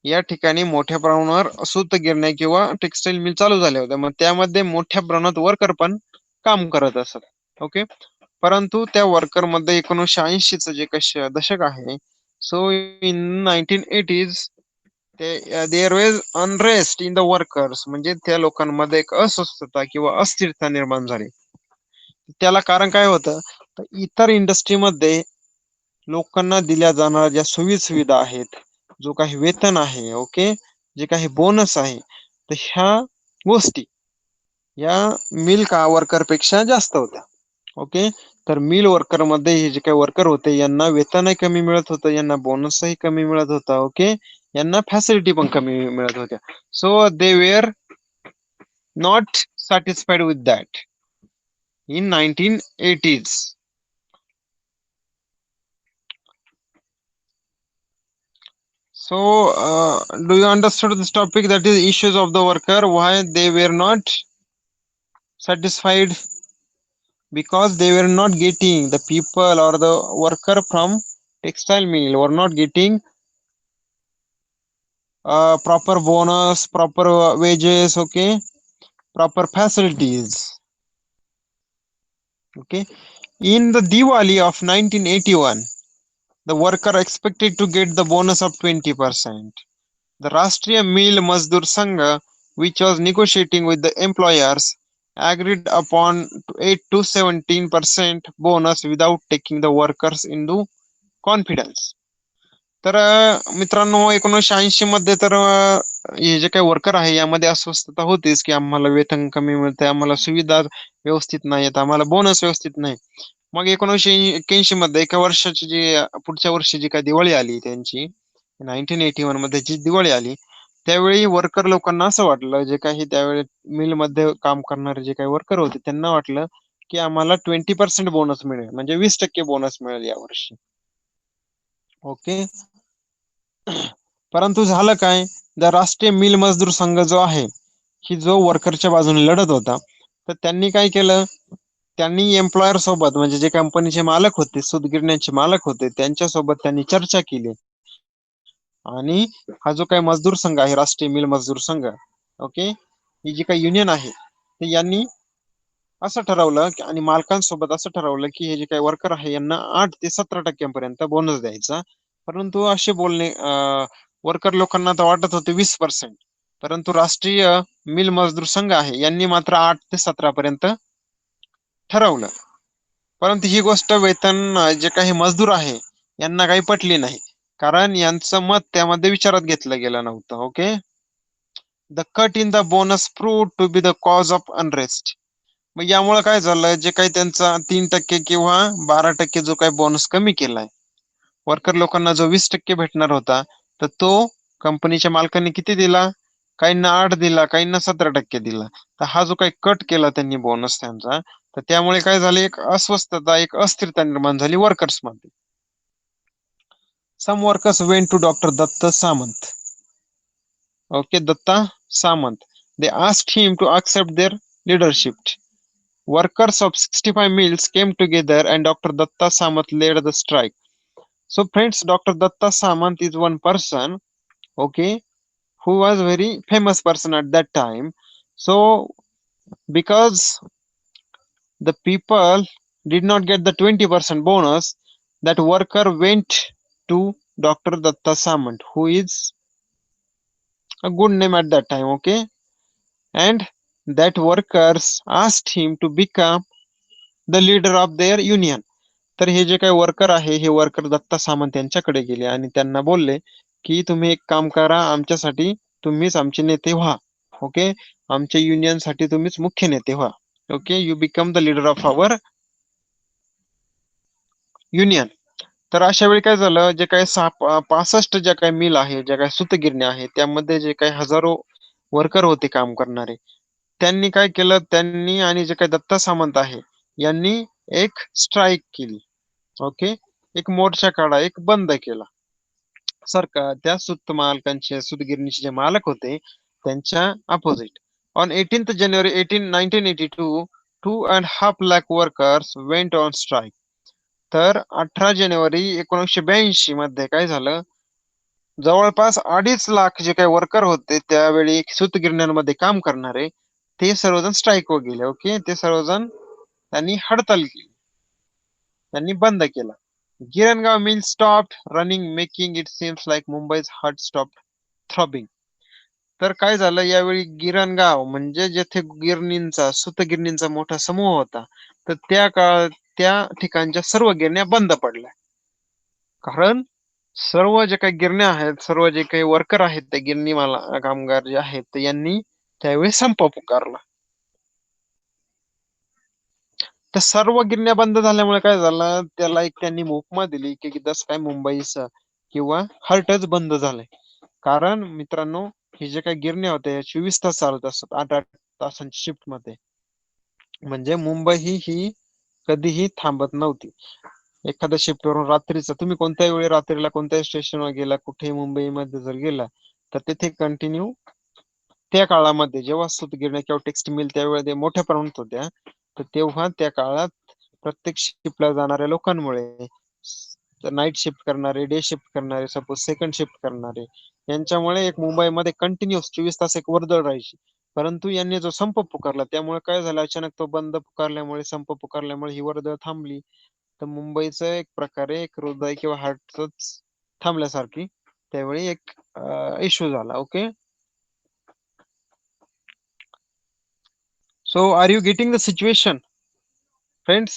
S1: या ठिकाणी मोठ्या प्रमाणावर सूतगिरण्या किंवा टेक्सटाईल मिल चालू झाल्या होत्या. मग त्यामध्ये मोठ्या प्रमाणात वर्कर पण काम करत असत. ओके, परंतु त्या वर्कर मध्ये 1980चं जे दशक आहे, so in 1980s there was unrest in the workers, म्हणजे त्या लोकांमध्ये एक अस्वस्थता किंवा अस्थिरता निर्माण झाली. त्याला कारण काय होतं, तर इतर इंडस्ट्रीमध्ये लोकांना दिल्या जाणाऱ्या ज्या सुविधा आहेत, जो काही वेतन आहे, ओके, जे काही बोनस आहे, तर ह्या गोष्टी या मिल का वर्कर पेक्षा जास्त होत्या. ओके, तर मिल वर्कर मध्ये हे जे काही वर्कर होते यांना वेतनही कमी मिळत होतं, यांना बोनसही कमी मिळत होता. ओके, यांना फॅसिलिटी पण कमी मिळत होत्या. So they were not satisfied with that in 1980s. So, do you understand this topic, that is issues of the worker, why they were not satisfied? Because they were not getting, the people or the worker from textile mill were not getting proper bonus, proper wages, okay, proper facilities. Okay, in the Diwali of 1981, the worker expected to get the bonus of 20%. The Rashtriya Mill Mazdoor Sangha, which was negotiating with the employers, agreed upon 8 to 17% bonus without taking the workers into confidence. तर मित्रांनो, 1980 मध्ये तर हे जे काही worker आहे यामध्ये अस्वस्थता होतीच की आम्हाला वेतन कमी मिळतंय, आम्हाला सुविधा व्यवस्थित नाहीत, आम्हाला बोनस व्यवस्थित नाही. मग 1981 मध्ये एका वर्षाची जी पुढच्या वर्षी जी काही दिवाळी आली त्यांची, 1981 मध्ये जी दिवाळी आली, त्यावेळी वर्कर लोकांना असं वाटलं, जे काही त्यावेळी मिल मध्ये काम करणारे जे काही वर्कर होते त्यांना वाटलं की आम्हाला 20% बोनस मिळेल, म्हणजे 20% बोनस मिळेल या वर्षी. ओके, परंतु झालं काय, राष्ट्रीय मिल मजदूर संघ जो आहे, की जो वर्करच्या बाजूने लढत होता, तर त्यांनी काय केलं, त्यांनी एम्प्लॉयर सोबत, म्हणजे जे कंपनीचे मालक होते, सूतगिरण्यांचे मालक होते, त्यांच्या सोबत त्यांनी चर्चा केली. आणि हा जो काही मजदूर संघ आहे, राष्ट्रीय मिल मजदूर संघ, ओके, ही जी काही युनियन आहे, यांनी असं ठरवलं आणि मालकांसोबत असं ठरवलं की हे जे काही वर्कर आहे यांना 8 ते 17% बोनस द्यायचा. परंतु असे बोलणे वर्कर लोकांना तर वाटत होते 20%, परंतु राष्ट्रीय मिल मजदूर संघ आहे यांनी मात्र 8 ते 17% ठरवलं. परंतु ही गोष्ट वेतन जे काही मजदूर आहे यांना काही पटली नाही, कारण यांचं मत त्यामध्ये विचारात घेतलं गेलं नव्हतं. Okay, the cut in the bonus proved to be the cause of unrest. मग यामुळे काय झालं, जे काही त्यांचा 3% किंवा 12% जो काही बोनस कमी केलाय, वर्कर लोकांना जो 20% भेटणार होता, तर तो कंपनीच्या मालकांनी किती दिला, काहींना 8 दिला, काहींना 17% दिला. तर हा जो काही कट केला त्यांनी बोनस त्यांचा, तर त्यामुळे काय झाले, एक अस्वस्थता, एक अस्थिरता निर्माण झाली वर्कर्स मध्ये. Some workers went to doctor Datta Samant. Okay, Datta Samant. They asked him to accept their leadership. Workers of 65 mills came together and Dr. Datta Samant led the strike. So friends, Dr. Datta Samant is one person, okay, who was very famous person at that time. So because the people did not get the 20% bonus, that worker went to Dr. Datta Samant, who is a good name at that time, okay? And that workers asked him to become the leader of their union. तर हे जे काही worker आहे हे worker Datta Samant यांच्याकडे गेले आणि त्यांना बोलले की तुम्ही एक काम करा, आमच्यासाठी तुम्हीच आमचे नेते व्हा. ओके, आमच्या युनियन साठी तुम्हीच मुख्य नेते व्हा. Okay, you become the leader of our union. तर अशा वेळी काय झालं, जे काही 65 ज्या काही मिल आहे, ज्या काही सूतगिरण्या आहेत, त्यामध्ये जे काही हजारो वर्कर होते काम करणारे, त्यांनी काय केलं, त्यांनी आणि जे काही दत्ता सामंत आहे यांनी एक स्ट्राईक केली. ओके, एक मोर्चा काढा, एक बंद केला. सरकार त्या सूत मालकांचे, सूतगिरणीचे जे मालक होते त्यांच्या opposite. On 18th January 1982, 2.5 lakh workers went on strike. तर 18 जानेवारी 1982 मध्ये काय झालं, जवळपास 2.5 लाख जे काही वर्कर होते त्यावेळी सूतगिरण्यांमध्ये काम करणारे, ते सर्वजण स्ट्राईक वर गेले. ओके, ते सर्वजण त्यांनी हडताल केली, त्यांनी बंद केला. Girangaon mill stop running, making it seems like Mumbai's heart stop throbbing. तर काय झालं, यावेळी गिरणगाव म्हणजे जेथे गिरणींचा, सूतगिरणींचा मोठा समूह होता, तर त्या काळात त्या ठिकाणच्या सर्व गिरण्या बंद पडल्या. कारण सर्व जे काही गिरण्या आहेत, सर्व जे काही वर्कर आहेत, ते गिरणी मला कामगार जे आहेत, ते यांनी त्यावेळी संप पुकारला. तर सर्व गिरण्या बंद झाल्यामुळे काय झालं, त्याला एक त्यांनी उपमा दिली की जस काय मुंबईचा किंवा हार्टच बंद झालंय. कारण मित्रांनो, हे जे काही गिरण्या होत्या 24 तास चालत असतात, 8-8 तासांच्या शिफ्ट मध्ये. म्हणजे मुंबई ही कधीही थांबत नव्हती. एखाद्या शिफ्ट वरून रात्रीचा तुम्ही कोणत्याही वेळी रात्रीला कोणत्याही स्टेशनवर गेला, कुठेही मुंबईमध्ये जर गेला, तर तिथे कंटिन्यू त्या काळामध्ये जेव्हा सूतगिरण्या किंवा टेक्स्ट मिल त्यावेळी ते मोठ्या प्रमाणात होत्या, तर तेव्हा त्या काळात प्रत्येक शिफ्टला जाणाऱ्या लोकांमुळे, नाईट शिफ्ट करणारे, डे शिफ्ट करणारे, सपोज सेकंड शिफ्ट करणारे, यांच्यामुळे एक मुंबईमध्ये कंटिन्युअस 24 तास एक वर्दळ राहायची. परंतु यांनी जो संप पुकारला त्यामुळे काय झालं, अचानक तो बंद पुकारल्यामुळे, संप पुकारल्यामुळे ही वर्दळ थांबली. तर मुंबईचं एक प्रकारे एक हृदय किंवा हार्टच थांबल्यासारखी त्यावेळी एक इश्यू झाला. Okay, so are you getting the situation, friends?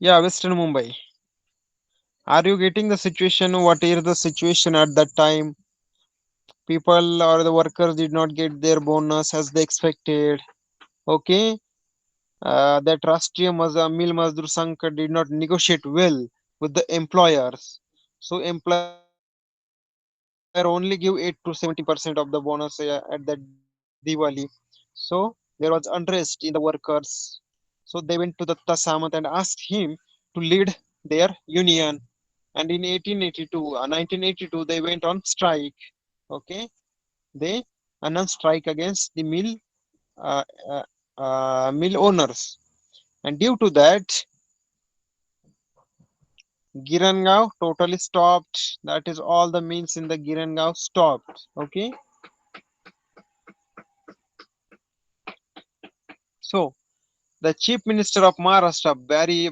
S1: Yeah, Western Mumbai. Are you getting the situation? What is the situation at that time? People or the workers did not get their bonus as they expected. Okay, that Rashtriya Mill Mazdoor Sangh did not negotiate well with the employers. So employer only give 8 to 70% of the bonus at that Diwali. So there was unrest in the workers. So they went to Datta Samant and asked him to lead their union. And in 1982, they went on strike. Okay, they announced strike against the uh, uh, mill owners. And due to that, Girangaon totally stopped. That is, all the mills in the Girangaon stopped. Okay, so the Chief Minister of Maharashtra,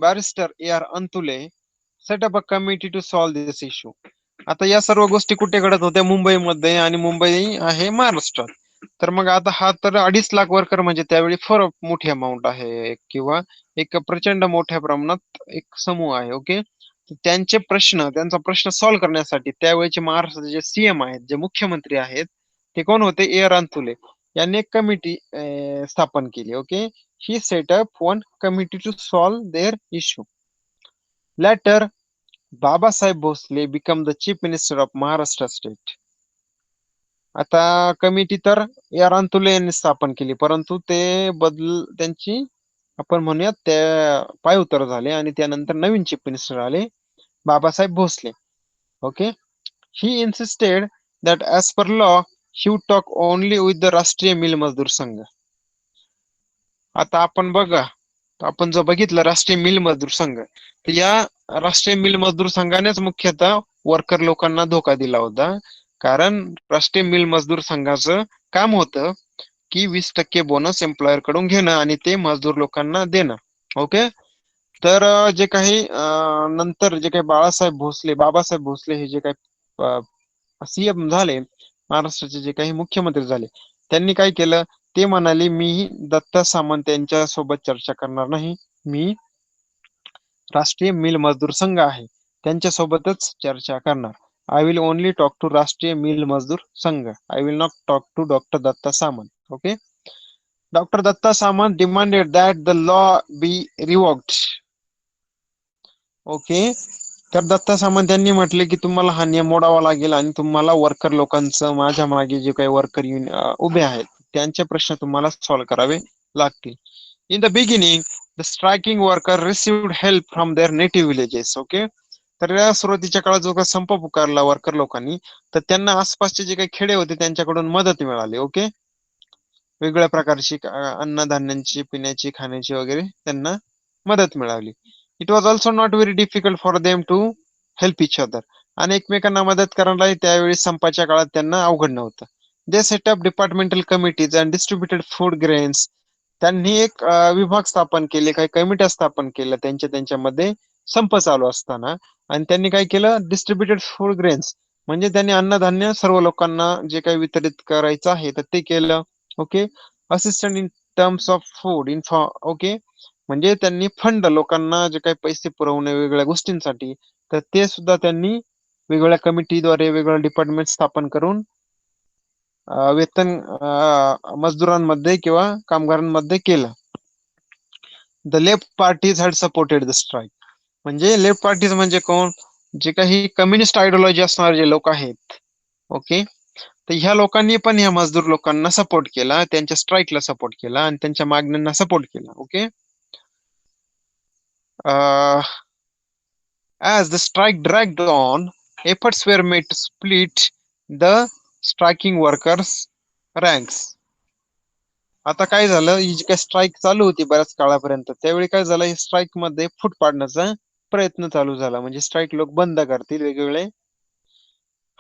S1: Barrister A.R. Antule, set up a committee to solve this issue. आता या सर्व गोष्टी कुठे घडत होत्या, मुंबईमध्ये, आणि मुंबई आहे महाराष्ट्रात. तर मग आता हा तर 2.5 लाख वर्कर म्हणजे त्यावेळी फार मोठी अमाऊंट आहे, किंवा एक प्रचंड मोठ्या प्रमाणात एक समूह आहे. ओके, त्यांचा प्रश्न सॉल्व्ह करण्यासाठी त्यावेळेचे महाराष्ट्राचे जे सीएम आहेत, जे मुख्यमंत्री आहेत, ते कोण होते, ए आर अंतुले यांनी एक कमिटी स्थापन केली. Okay, he setup one committee to solve their issue. Later Babasaheb Bhosale become the chief minister of Maharashtra state. आता कमिटी तर ए आर अंतुले यांनी स्थापन केली, परंतु ते त्यांची आपण म्हणूयात त्या पायउतार झाले आणि त्यानंतर नवीन चीफ मिनिस्टर आले, Babasaheb Bhosale. Okay, he insisted that as per law he would talk only with the राष्ट्रीय मिल मजदूर संघ. आता आपण जर बघितलं राष्ट्रीय मिल मजदूर संघ, तर या राष्ट्रीय मिल मजदूर संघानेच मुख्यतः वर्कर लोकांना धोका दिला होता. कारण राष्ट्रीय मिल मजदूर संघाचं काम होतं की 20% बोनस एम्प्लॉयर कडून घेणं आणि ते मजदूर लोकांना देणं. ओके, तर जे काही नंतर जे काही बाबासाहेब भोसले हे जे काही सीएम झाले, महाराष्ट्राचे जे काही मुख्यमंत्री झाले, त्यांनी काय केलं, ते म्हणाले मी दत्ता सामंत यांच्या सोबत चर्चा करणार नाही, मी राष्ट्रीय मिल मजदूर संघ आहे त्यांच्या सोबतच चर्चा करणार. I will only talk to Rashtriya Mill Mazdoor Sangh. I will not talk to doctor Datta Samant. Okay. Doctor Datta Samant demanded that the law be revoked. Okay. तर दत्ता सामंत यांनी म्हटले की तुम्हाला हा नियम मोडावा लागेल आणि तुम्हाला वर्कर लोकांचं, माझ्या मागे जे काही वर्कर उभे आहेत त्यांचे प्रश्न तुम्हाला सॉल्व्ह करावे लागतील. In the beginning the striking worker received help from their native villages. Okay. तर या सुरुवातीच्या काळात जो काही संप पुकारला वर्कर लोकांनी, तर त्यांना आसपासचे जे काही खेडे होते त्यांच्याकडून मदत मिळाली. ओके. वेगवेगळ्या प्रकारची अन्नधान्यांची, पिण्याची, खाण्याची वगैरे त्यांना मदत मिळाली. It was also not very difficult for them to help each other. आणि एकमेकांना मदत करायला त्यावेळी संपाच्या काळात त्यांना अवघड नव्हतं. दे setup departmental committees and distributed food grains. त्यांनी एक विभाग स्थापन केले, काही कमिट्या स्थापन केल्या त्यांच्यामध्ये संप चालू असताना. आणि त्यांनी काय केलं, डिस्ट्रीब्युटेड फूड ग्रेन्स म्हणजे त्यांनी अन्नधान्य सर्व लोकांना जे काही वितरित करायचं आहे तर ते केलं. Okay. Assistant in terms of food okay. म्हणजे त्यांनी फंड, लोकांना जे काही पैसे पुरवणे वेगवेगळ्या गोष्टींसाठी, तर ते सुद्धा त्यांनी वेगवेगळ्या कमिटीद्वारे वेगवेगळ्या डिपार्टमेंट स्थापन करून वेतन मजदुरांमध्ये किंवा कामगारांमध्ये केलं. The left parties had supported the strike. म्हणजे लेफ्ट पार्टीज म्हणजे कोण, जे काही कम्युनिस्ट आयडिओलॉजी असणारे जे लोक आहेत. ओके. तर ह्या लोकांनी पण ह्या मजदूर लोकांना सपोर्ट केला, त्यांच्या स्ट्राईकला सपोर्ट केला आणि त्यांच्या मागण्यांना सपोर्ट केला. Okay. As the strike dragged on, efforts were made to split the striking workers' ranks. आता काय झालं, ही जी काही स्ट्राईक चालू होती बऱ्याच काळापर्यंत, त्यावेळी काय झालं, स्ट्राईक मध्ये फूट पाडण्याचा प्रयत्न चालू झाला. म्हणजे स्ट्राईक लोक बंद करतील, वेगवेगळे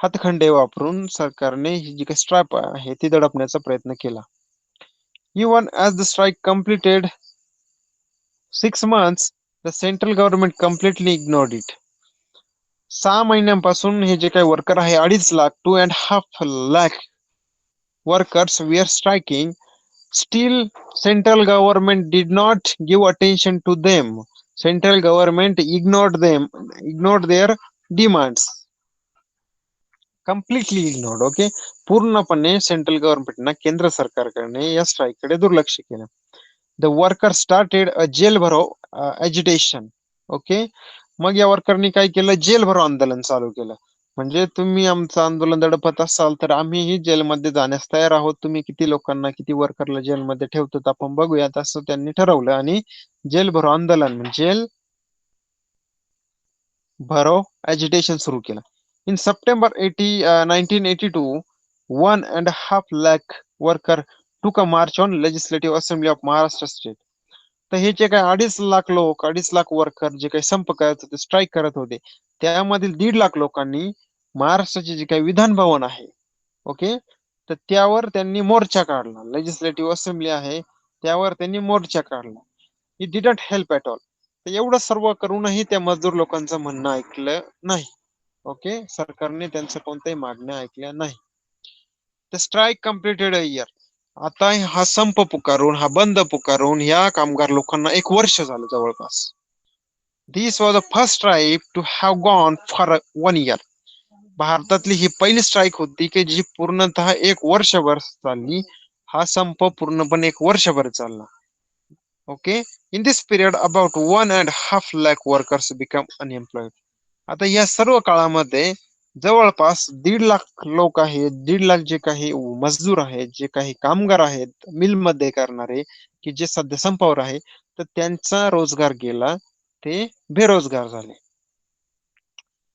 S1: हातखंडे वापरून सरकारने ही जी काही स्ट्राईक आहे ती दडपण्याचा प्रयत्न केला. Even as the strike completed 6 months, the central government completely ignored it. 6 महिन्यांपासून हे जे काही वर्कर आहे, 2.5 lakh 2.5 lakh workers were striking. Still, central government did not give attention to them. Central government ignored their demands. Completely ignored. Okay. पूर्णपणे central गव्हर्नमेंटना, केंद्र सरकारकडे या स्ट्राईक कडे दुर्लक्ष केलं. The worker started a jail bharo agitation. Okay. मग या वर्करनी काय केलं, जेल भरो आंदोलन चालू केलं. म्हणजे तुम्ही आमचं आंदोलन दडपत असाल तर आम्हीही जेलमध्ये जाण्यास तयार आहोत. तुम्ही किती लोकांना, किती वर्करला जेलमध्ये ठेवतात आपण बघूयात, असं त्यांनी ठरवलं. आणि जेल भरो आंदोलन, जेल भरो एजिटेशन सुरू केलं. In September 1982, 1.5 lakh worker took a march on legislative assembly of Maharashtra state. तर हे जे काही 2.5 लाख लोक, 2.5 लाख वर्कर जे काही संप करत होते, स्ट्राईक करत होते, त्यामधील 1.5 लाख लोकांनी महाराष्ट्राचे जे काही विधान भवन आहे, ओके, तर त्यावर त्यांनी मोर्चा काढला. लेजिस्लेटिव्ह असेंब्ली आहे त्यावर त्यांनी मोर्चा काढला. It didn't help at all. तर एवढं सर्व करूनही त्या मजदूर लोकांचं म्हणणं ऐकलं नाही. ओके. सरकारने त्यांचं कोणत्याही मागण्या ऐकल्या नाही. The strike completed a year. आता हा संप पुकारून, हा बंद पुकारून ह्या कामगार लोकांना 1 वर्ष झालं जवळपास. This was the first strike to have gone for 1 year. भारतातली ही पहिली स्ट्राईक होती की जी पूर्णतः 1 वर्षभर चालली. हा संप पूर्णपणे 1 वर्षभर चालला. Okay. In this period about 1.5 lakh workers become unemployed. आता या सर्व काळामध्ये जवळपास 1.5 लाख लोक आहेत, 1.5 लाख जे काही मजदूर आहेत, जे काही कामगार आहेत मिलमध्ये करणारे, की जे सध्या संपावर आहे, तर त्यांचा रोजगार गेला, ते बेरोजगार झाले.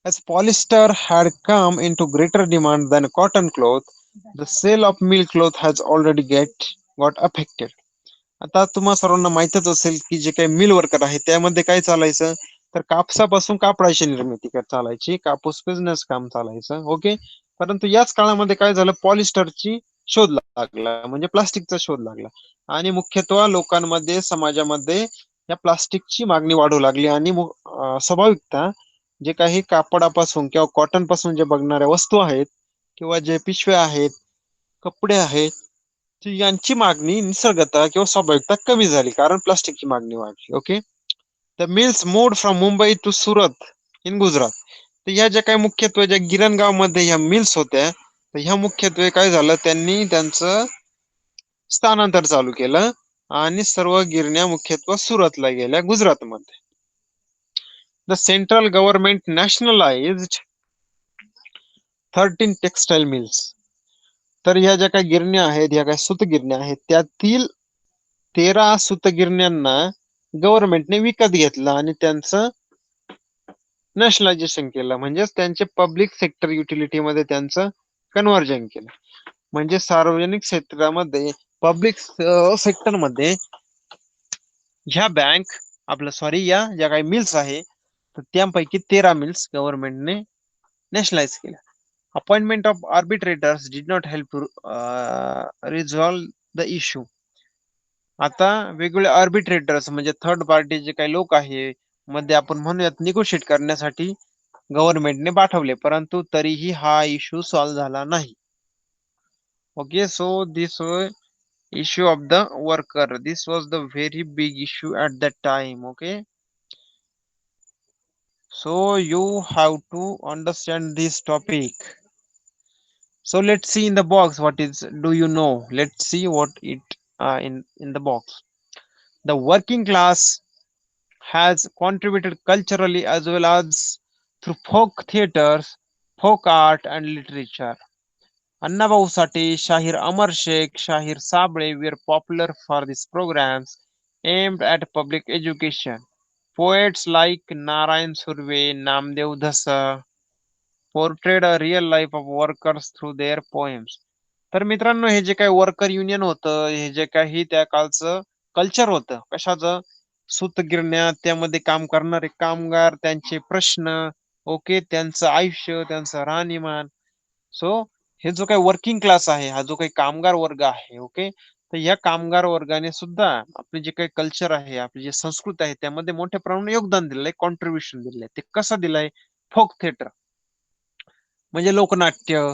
S1: As polyester had come into greater demand than cotton cloth, the sale of mill cloth has already got affected. आता तुम्हा सर्वांना माहितच असेल की जे काही मिल वर्कर आहे त्यामध्ये काय चालायचं, तर कापसापासून कापडाची निर्मिती चालायची, कापूस बिझनेस काम चालायचं. ओके. परंतु याच काळामध्ये काय झालं, पॉलिस्टरची शोध लागला, म्हणजे प्लास्टिकचा शोध लागला. आणि मुख्यत्वे लोकांमध्ये, समाजामध्ये या प्लास्टिकची मागणी वाढू लागली आणि स्वाभाविकता जे काही कापडापासून किंवा कॉटन पासून जे बघणाऱ्या वस्तू आहेत किंवा जे पिशव्या आहेत, कपडे आहेत, यांची मागणी निसर्गतः किंवा स्वाभाविकता कमी झाली कारण प्लास्टिकची मागणी वाढली. Okay. The mills moved from Mumbai to Surat in Gujarat. तर ह्या ज्या काही मुख्यत्वे ज्या गिरणगाव मध्ये ह्या मिल्स होत्या, तर ह्या मुख्यत्वे काय झालं, त्यांनी त्यांचं स्थानांतर चालू केलं आणि सर्व गिरण्या मुख्यत्वे सुरतला गेल्या गुजरातमध्ये. The central government nationalised 13 textile mills. तर ह्या ज्या काही गिरण्या आहेत, ह्या काही सूतगिरण्या आहेत, त्यातील 13 सूतगिरण्यांना गव्हर्नमेंटने विकत घेतलं आणि त्यांचं नॅशनलायझेशन केलं, म्हणजेच त्यांचे पब्लिक सेक्टर युटिलिटी मध्ये त्यांचं कन्व्हर्जन केलं. म्हणजे सार्वजनिक क्षेत्रामध्ये, पब्लिक सेक्टर मध्ये ह्या बँक या ज्या काही मिल्स आहे, तर त्यापैकी 13 मिल्स गव्हर्नमेंटने नॅशनलाइज केल्या. Appointment of arbitrators did not help resolve the issue. आता वेगवेगळे आर्बिट्रेटर्स म्हणजे थर्ड पार्टी जे काही लोक आहे मध्ये आपण म्हणूयात निगोशिएट करण्यासाठी गव्हर्नमेंटने पाठवले, परंतु तरीही हा इश्यू सॉल्व्ह झाला नाही. Okay. So this issue of the worker, this was the very big issue at that time. Okay, so you have to understand this topic. So let's see in the box what is, do you know, let's see what it in the box. The working class has contributed culturally as well as through folk theaters, folk art and literature. Annabhau Sati, Shahir Amar Sheikh, Shahir Sabre were popular for these programs aimed at public education. Poets like Narayan Surve, Namdev Dhasa portrayed a real life of workers through their poems. तर मित्रांनो, हे जे काही worker union होतं, हे जे काही त्या काळचं कल्चर होतं, कशाचं, सूतगिरण्या, त्यामध्ये काम करणारे कामगार, त्यांचे प्रश्न, ओके, त्यांचं आयुष्य, त्यांचं राहणीमान. सो हे जो काही वर्किंग क्लास आहे, हा जो काही कामगार वर्ग आहे, ओके, तर या कामगार वर्गाने सुद्धा आपले जे काही कल्चर आहे, आपली जे संस्कृती आहे, त्यामध्ये मोठ्या प्रमाणात योगदान दिलेलं आहे, कॉन्ट्रीब्युशन दिलेलं आहे. ते कसं दिलंय? फोक थिएटर म्हणजे लोकनाट्य,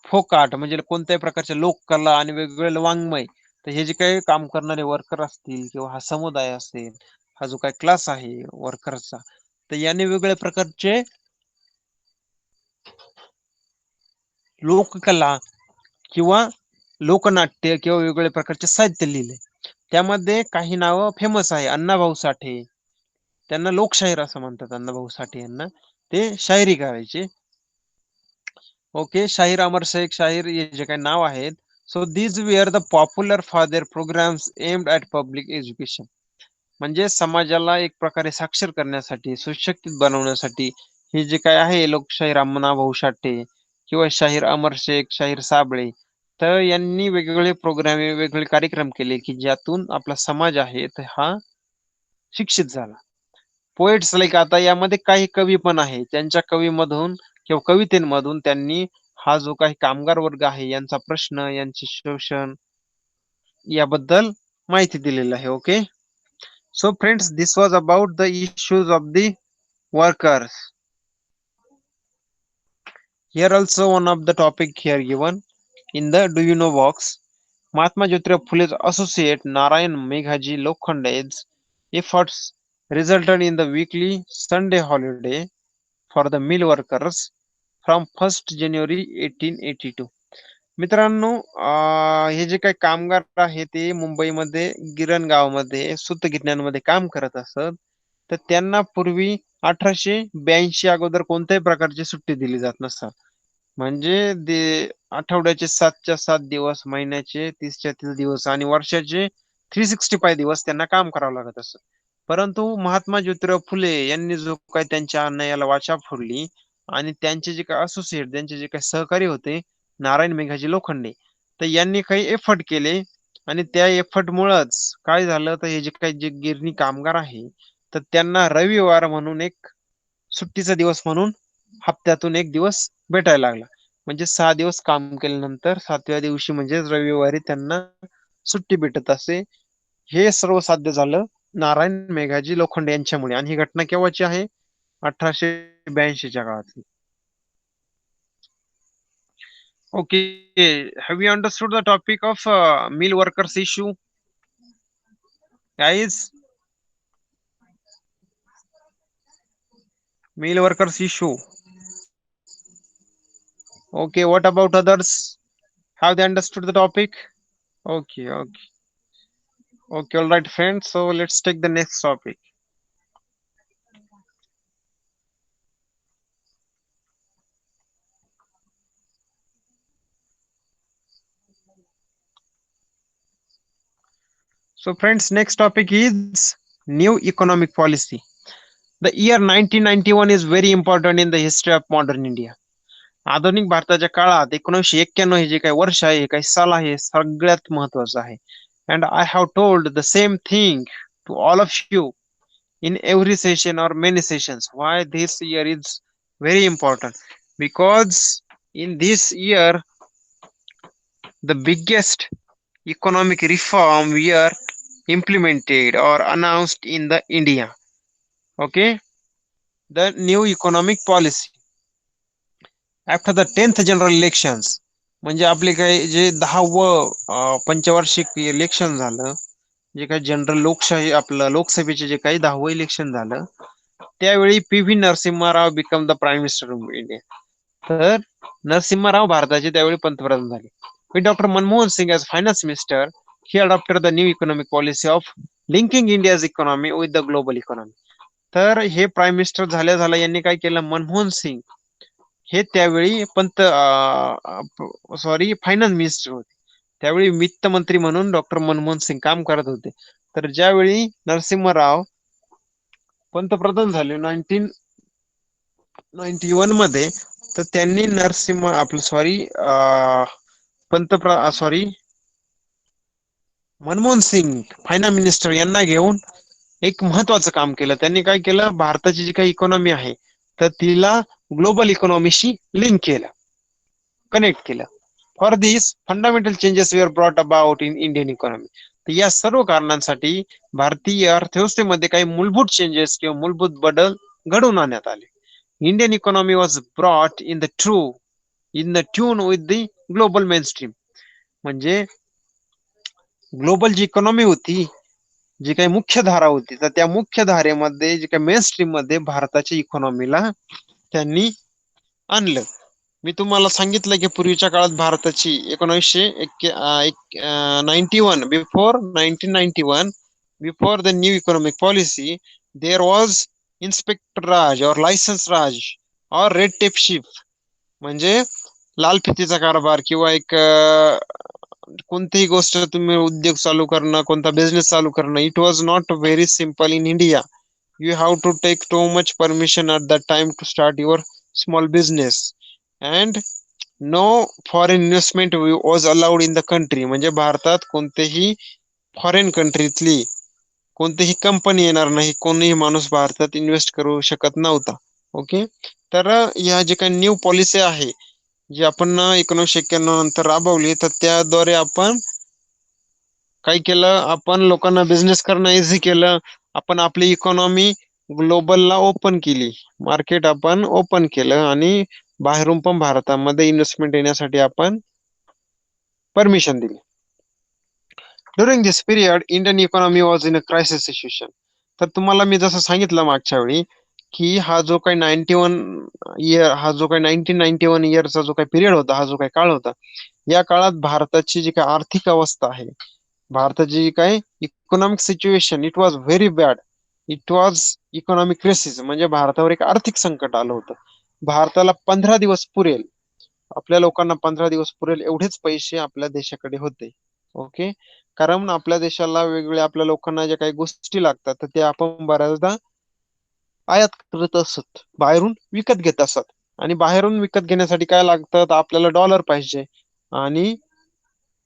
S1: फोक आर्ट म्हणजे कोणत्याही प्रकारच्या लोककला आणि वेगवेगळे वाङ्मय. तर हे जे काही काम करणारे वर्कर असतील किंवा हा समुदाय असेल, हा जो काही क्लास आहे वर्करचा, तर याने वेगवेगळ्या प्रकारचे लोककला किंवा लोकनाट्य किंवा वेगवेगळ्या प्रकारचे साहित्य लिहिले. त्यामध्ये काही नावं फेमस आहे. अण्णाभाऊ साठे, त्यांना लोकशाहीर असं म्हणतात. अण्णाभाऊ साठे यांना ते शायरी करायचे. ओके. शाहीर अमर शेख, शाहीर हे जे काही नाव आहेत. So these were the popular for their programmes aimed at public education. म्हणजे समाजाला एक प्रकारे साक्षर करण्यासाठी, सुशिक्षित बनवण्यासाठी हे जे काय आहे लोकशाहीर अण्णाभाऊ साठे किंवा शाहीर अमर शेख, शाहीर साबळे, तर यांनी वेगवेगळे प्रोग्राम, वेगवेगळे कार्यक्रम केले की ज्यातून आपला समाज आहे तर हा शिक्षित झाला. पोएट्स लाईक, आता यामध्ये काही कवी पण आहे, त्यांच्या कवीमधून किंवा कवितेमधून त्यांनी हा जो काही कामगार वर्ग आहे यांचा प्रश्न, यांचे शोषण याबद्दल माहिती दिलेली आहे. Okay. So friends, this was about the issues of the workers. Here also one of the topic here given in the do you know box. Mahatma Jyotirao Phule's associate Narayan Meghaji Lokhande's efforts resulted in the weekly Sunday holiday for the mill workers from 1st January 1882. मित्रांनो, हे जे काही कामगार आहे ते मुंबईमध्ये गिरण गावामध्ये सूतगिरण्यांमध्ये काम करत असत, तर त्यांना पूर्वी 1882 अगोदर कोणत्याही प्रकारची सुट्टी दिली जात नसतात. म्हणजे आठवड्याचे 7च्या 7 दिवस, महिन्याचे 30च्या 30 दिवस आणि वर्षाचे 365 दिवस त्यांना काम करावं लागत असत. परंतु महात्मा ज्योतिराव फुले यांनी जो काही त्यांच्या अन्यायाला वाचा फोडली आणि त्यांचे जे काही असोसिएट, त्यांचे जे काही सहकारी होते नारायण मेघाजी लोखंडे, तर यांनी काही एफर्ट केले आणि त्या एफर्ट मुळेच काय झालं, तर हे जे काही जे गिरणी कामगार आहे तर त्यांना रविवार म्हणून एक सुट्टीचा दिवस म्हणून हप्त्यातून एक दिवस भेटायला लागला. म्हणजे 6 दिवस काम केल्यानंतर 7व्या दिवशी म्हणजे रविवारी त्यांना सुट्टी भेटत असे. हे सर्व साध्य झालं नारायण मेघाजी लोखंडे यांच्यामुळे, आणि ही घटना केव्हाची आहे? 1882च्या काळातली. Okay, have you understood the topic of mill workers issue guys? Mill workers issue. Okay, what about others? Have they understood the topic? Okay, okay, okay, all right, friends. So let's take the next topic. So, friends, next topic is new economic policy. The year 1991 is very important in the history of modern India. आधुनिक भारताच्या काळात 1991 हे जे काही वर्ष आहे, काही साल आहे, सगळ्यात महत्वाचं आहे. And I have told the same thing to all of you in every session or many sessions. Why this year is very important? Because in this year, the biggest economic reform we are implemented or announced in the India. Okay, the new economic policy after the 10th general elections. म्हणजे आपले काही जे 10व पंचवार्षिक election झालं, जे काही general लोकशाही आपलं लोकसभेचे जे काही 10व इलेक्शन झालं, त्यावेळी P V. Narasimha Rao become the prime minister of India. तर नरसिंहराव भारताचे त्यावेळी पंतप्रधान झाले. With doctor Manmohan Singh as finance minister, he adopted the new economic policy of linking India's economy with the global economy. तर हे प्राईम मिनिस्टर झाल्या झाल्या यांनी काय केलं? मनमोहन सिंग हे त्यावेळी फायनान्स मिनिस्टर होते. त्यावेळी वित्त मंत्री म्हणून डॉक्टर मनमोहन सिंग काम करत होते. तर ज्यावेळी नरसिंहराव पंतप्रधान झाले 1991 मध्ये, तर त्यांनी नरसिंह आपलं मनमोहन सिंग फायनान्स मिनिस्टर यांना घेऊन एक महत्वाचं काम केलं. त्यांनी काय केलं? भारताची जी काही इकॉनॉमी आहे तर तिला ग्लोबल इकॉनॉमीशी लिंक केलं, कनेक्ट केलं. For this fundamental changes were brought about in Indian economy. तर या सर्व कारणांसाठी भारतीय अर्थव्यवस्थेमध्ये काही मूलभूत चेंजेस किंवा मूलभूत बदल घडवून आणण्यात आले. Indian economy was brought in the tune with the global mainstream. म्हणजे ग्लोबल जी इकॉनॉमी होती, जी काही मुख्य धारा होती, तर त्या मुख्य धारेमध्ये जे काही मेन स्ट्रीम मध्ये भारताच्या इकॉनॉमीला त्यांनी आणलं. मी तुम्हाला सांगितलं की पूर्वीच्या काळात भारताची 1991 before 1991, before the new economic policy, there was inspector Raj और लायसन्स राज और रेड टेप शिप. म्हणजे लाल फितीचा कारभार किंवा एक कोणतीही गोष्ट तुम्ही उद्योग चालू करणं, कोणता बिझनेस चालू करणं, it was not very simple in India. You have to take too much permission at that time to start your small business, and no foreign investment was allowed in the country. म्हणजे भारतात कोणतेही foreign कंट्रीतली कोणतीही company येणार नाही, कोणीही माणूस भारतात invest करू शकत नव्हता. ओके, तर या जे काही न्यू पॉलिसी आहे जी आपण 1991 नंतर राबवली, तर त्याद्वारे आपण काय केलं? आपण लोकांना बिझनेस करणं इझी केलं. आपण आपली इकॉनॉमी ग्लोबलला ओपन केली, मार्केट आपण ओपन केलं, आणि बाहेरून पण भारतामध्ये इन्व्हेस्टमेंट येण्यासाठी आपण परमिशन दिली. During this period Indian economy was in a crisis situation. तर तुम्हाला मी जसं सांगितलं मागच्या वेळी की हा जो काही 1991 इयरचा जो काही पिरियड होता, हा जो काही काळ होता, या काळात भारताची जी काही आर्थिक अवस्था आहे, भारताची जी काही economic situation, it was very bad. It was economic crisis. म्हणजे भारतावर एक आर्थिक संकट आलं होतं. भारताला 15 दिवस पुरेल, आपल्या लोकांना 15 दिवस पुरेल एवढेच पैसे आपल्या देशाकडे होते. ओके, कारण आपल्या देशाला वेगवेगळ्या आपल्या लोकांना ज्या काही गोष्टी लागतात, तर त्या आपण बऱ्याचदा आयात करत असत, बाहेरून विकत घेत असत. आणि बाहेरून विकत घेण्यासाठी काय लागतं? तर आपल्याला डॉलर पाहिजे, आणि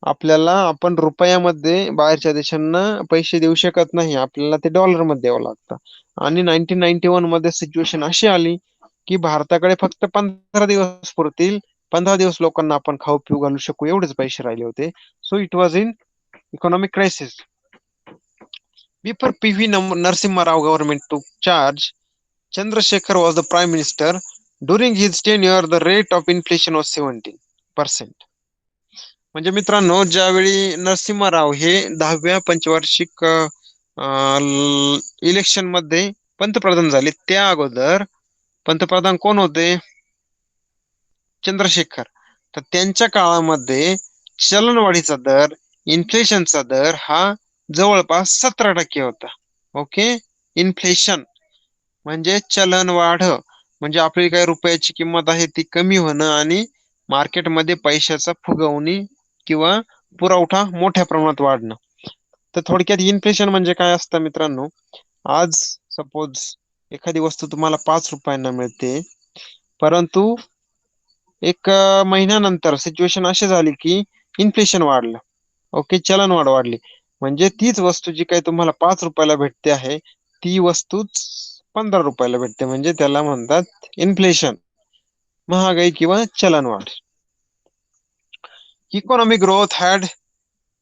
S1: आपल्याला आपण रुपयामध्ये बाहेरच्या देशांना पैसे देऊ शकत नाही, आपल्याला ते डॉलर मध्ये द्यावं लागतं. आणि 1991 मध्ये सिच्युएशन अशी आली की भारताकडे फक्त 15 दिवस पुरतील, 15 दिवस लोकांना आपण खाऊ पिऊ घालू शकू एवढेच पैसे राहिले होते. So it was in economic crisis. Before PV Narasimha Rao government took charge, Chandrasekhar was the prime minister. During his tenure, the rate of inflation was 17%. म्हणजे मित्रांनो, ज्यावेळी नरसिंहराव हे 10व्या पंचवार्षिक इलेक्शन मध्ये पंतप्रधान झाले, त्या अगोदर पंतप्रधान कोण होते? चंद्रशेखर. तर त्यांच्या काळामध्ये चलनवाढीचा दर, इन्फ्लेशनचा दर हा जवळपास 17% होता. ओके. इन्फ्लेशन म्हणजे चलनवाढ, म्हणजे आपली काय रुपयाची किंमत आहे ती कमी होणं आणि मार्केटमध्ये पैशाचा फुगवणी किंवा पुरवठा मोठ्या प्रमाणात वाढणं. तर थोडक्यात इन्फ्लेशन म्हणजे काय असतं मित्रांनो? आज सपोज एखादी वस्तू तुम्हाला 5 रुपयांना मिळते, परंतु एक महिन्यानंतर सिच्युएशन अशी झाली की इन्फ्लेशन वाढलं. ओके, चलनवाढ वाढली. म्हणजे तीच वस्तू जी काही तुम्हाला 5 रुपयाला भेटते आहे, ती वस्तूच 15 रुपयाला भेटते. म्हणजे त्याला म्हणतात इन्फ्लेशन, महागाई किंवा चलनवाढ. Economic growth had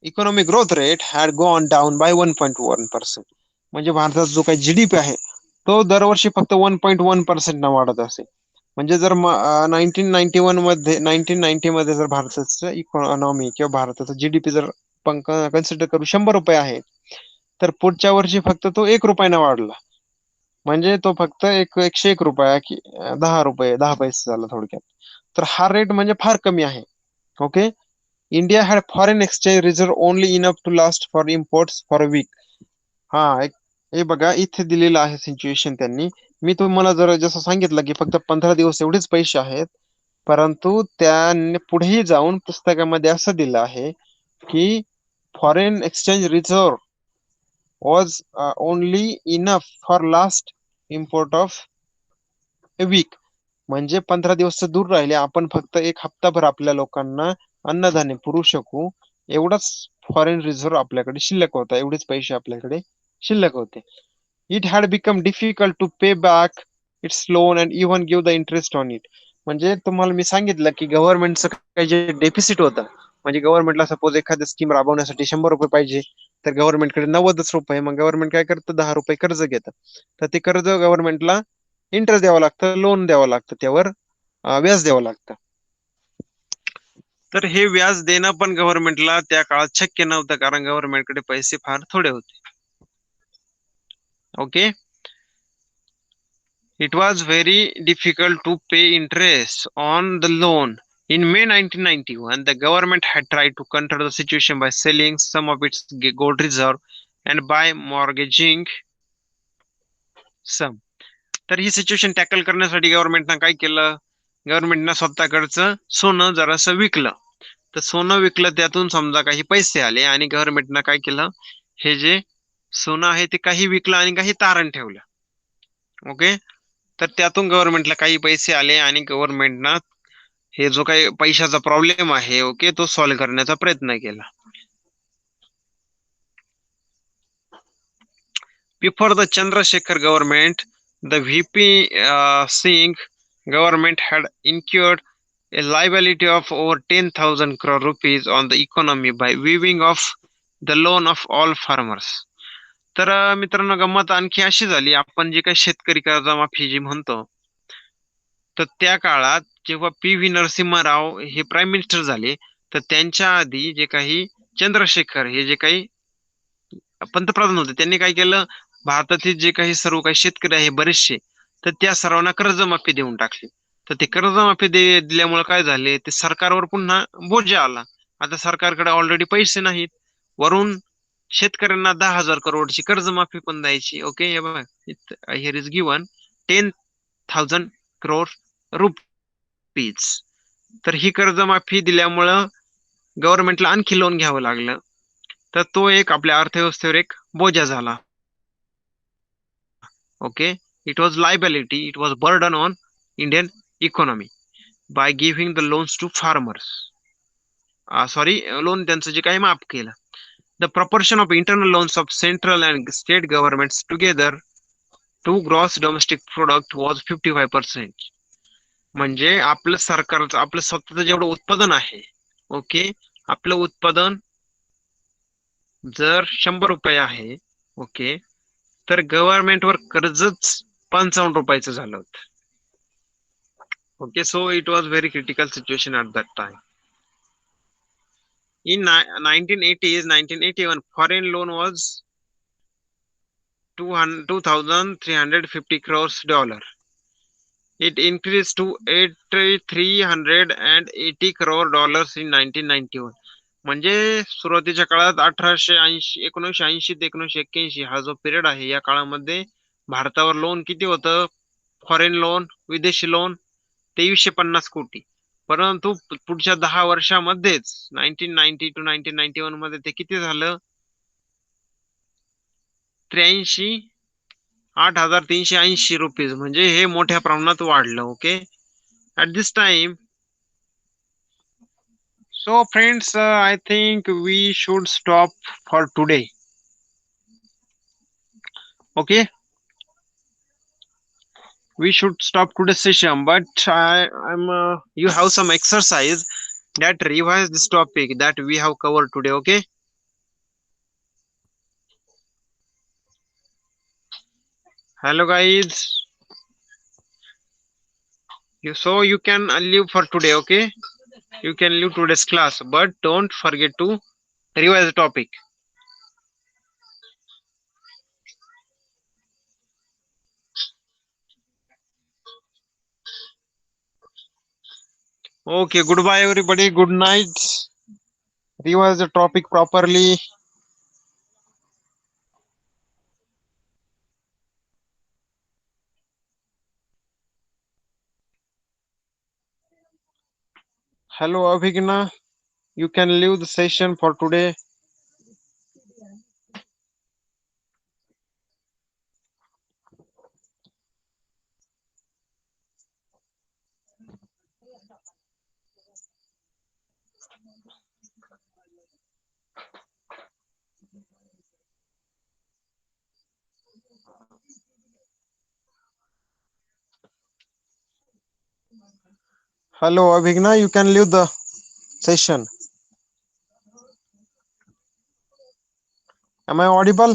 S1: economic growth rate had gone down by 1.1%. म्हणजे भारताचा जो काही जीडीपी आहे तो दरवर्षी फक्त 1.1% न वाढत असे. म्हणजे जर 1990 मध्ये जर भारताचं इकॉनॉमी किंवा भारताचा जीडीपी जर कन्सिडर करू 100 रुपये आहे, तर पुढच्या वर्षी फक्त तो 1 रुपयाने वाढला. म्हणजे तो फक्त 101 रुपया की 10 रुपये 10 पैसे झाला थोडक्यात. तर हा रेट म्हणजे फार कमी आहे. Okay. India had foreign exchange reserve only enough to last for imports for a week. हा, हे बघा इथे दिलेलं आहे सिच्युएशन त्यांनी. मी तुम्हाला जर जसं सांगितलं की फक्त 15 दिवस एवढेच पैसे आहेत, परंतु त्यांनी पुढेही जाऊन पुस्तकामध्ये असं दिलं आहे की foreign exchange reserve was only enough for last import of a week. म्हणजे 15 दिवस दूर राहिले, आपण फक्त एक हप्ताभर आपल्या लोकांना अन्नधान्य पुरवू शकू, एवढाच फॉरेन रिझर्व्ह आपल्याकडे शिल्लक होता, एवढेच पैसे आपल्याकडे शिल्लक होते. It had become difficult to pay back its loan and even give the interest on it. म्हणजे तुम्हाला मी सांगितलं की गव्हर्नमेंटचं काही जे डेफिसिट होतं, म्हणजे गव्हर्नमेंटला सपोज एखादी स्कीम राबवण्यासाठी 100 रुपये पाहिजे, तर गव्हर्नमेंटकडे 90 रुपये, मग गव्हर्नमेंट काय करतं, 10 रुपये कर्ज घेतं. तर ते कर्ज गव्हर्नमेंटला इंटरेस्ट द्यावं लागतं, लोन द्यावं लागतं, त्यावर व्याज द्यावं लागतं. तर हे व्याज देणं पण गव्हर्नमेंटला त्या काळात शक्य नव्हतं, कारण गव्हर्नमेंटकडे पैसे फार थोडे होते. Okay. It was very difficult to pay interest on the loan. In May 1991, the government had tried to control the situation by selling some of its gold reserve and by mortgaging some. तर ही situation tackle करण्यासाठी गव्हर्नमेंटनं काय केलं? गव्हर्नमेंटनं स्वतःकडचं सोनं जरासं विकलं. तर सोनं विकलं, त्यातून समजा काही पैसे आले आणि गव्हर्नमेंटनं काय केलं, हे जे सोनं आहे ते काही विकलं आणि काही तारण ठेवलं. ओके. तर त्यातून गव्हर्नमेंटला काही पैसे आले आणि गव्हर्नमेंटनं हे जो काही पैशाचा प्रॉब्लेम आहे, ओके, तो सॉल्व्ह करण्याचा प्रयत्न केला. Before the Chandrasekhar government, the VP Singh government had incurred a liability of over 10,000 crore rupees on the economy by waiving off the loan of all farmers. तर मित्रांनो, गंमत आणखी अशी झाली, आपण जे काही शेतकरी कर्जमाफी जी म्हणतो, तर त्या काळात जेव्हा PV नरसिंहराव हे प्राईम मिनिस्टर झाले, तर त्यांच्या आधी जे काही चंद्रशेखर हे जे काही पंतप्रधान होते, त्यांनी काय केलं, भारतातील जे काही सर्व काही शेतकरी आहे बरेचसे, तर त्या सर्वांना कर्जमाफी देऊन टाकली. तर ते कर्जमाफी दिल्यामुळे काय झाले, ते सरकारवर पुन्हा बोजा आला. आता सरकारकडे ऑलरेडी पैसे नाहीत, वरून शेतकऱ्यांना 10,000 करोडची कर्जमाफी पण द्यायची. ओके. हे बघा, here is given 10,000 crore rupees. तर ही कर्जमाफी दिल्यामुळं गव्हर्नमेंटला आणखी लोन घ्यावं लागलं. तर तो एक आपल्या अर्थव्यवस्थेवर एक बोजा झाला. Okay. It was liability, it was burden on Indian economy by giving the loans to farmers. Sorry, loan त्यांचं जे काही माफ केलं. The proportion of internal loans of central and state governments together to gross domestic product was 55%. म्हणजे आपलं सरकारचं, आपलं स्वतःचं जेवढं उत्पादन आहे, ओके, आपलं उत्पादन जर 100 रुपये आहे, ओके. तर गव्हर्नमेंटवर कर्जच 55 रुपयाचं झालं होतं. Okay, so it was very critical situation at that time. In 1980s, 1981, foreign loan was 2,350 crores dollar. It increased to 380 crore dollars in 1991. म्हणजे सुरुवातीच्या काळात 1980 ते 1981 हा जो पिरियड आहे या काळामध्ये भारतावर लोन किती होतं? फॉरेन लोन, विदेशी लोन 2350 कोटी. परंतु पुढच्या 10 वर्षामध्येच 1990 टू 1991 मध्ये ते किती झालं? 83,8380 रुपीज. म्हणजे हे मोठ्या प्रमाणात वाढलं. Okay, at this time. So friends, I think we should stop for today. Okay, we should stop today's session, but you have some exercise that revise this topic that we have covered today. Okay, hello guys. So you can leave for today. Okay, you can leave today's class, but don't forget to revise the topic. Okay, goodbye everybody, good night. Revise the topic properly. Hello Abhigna, you can leave the session for today. Hello Abhigna, you can leave the session. Am I audible?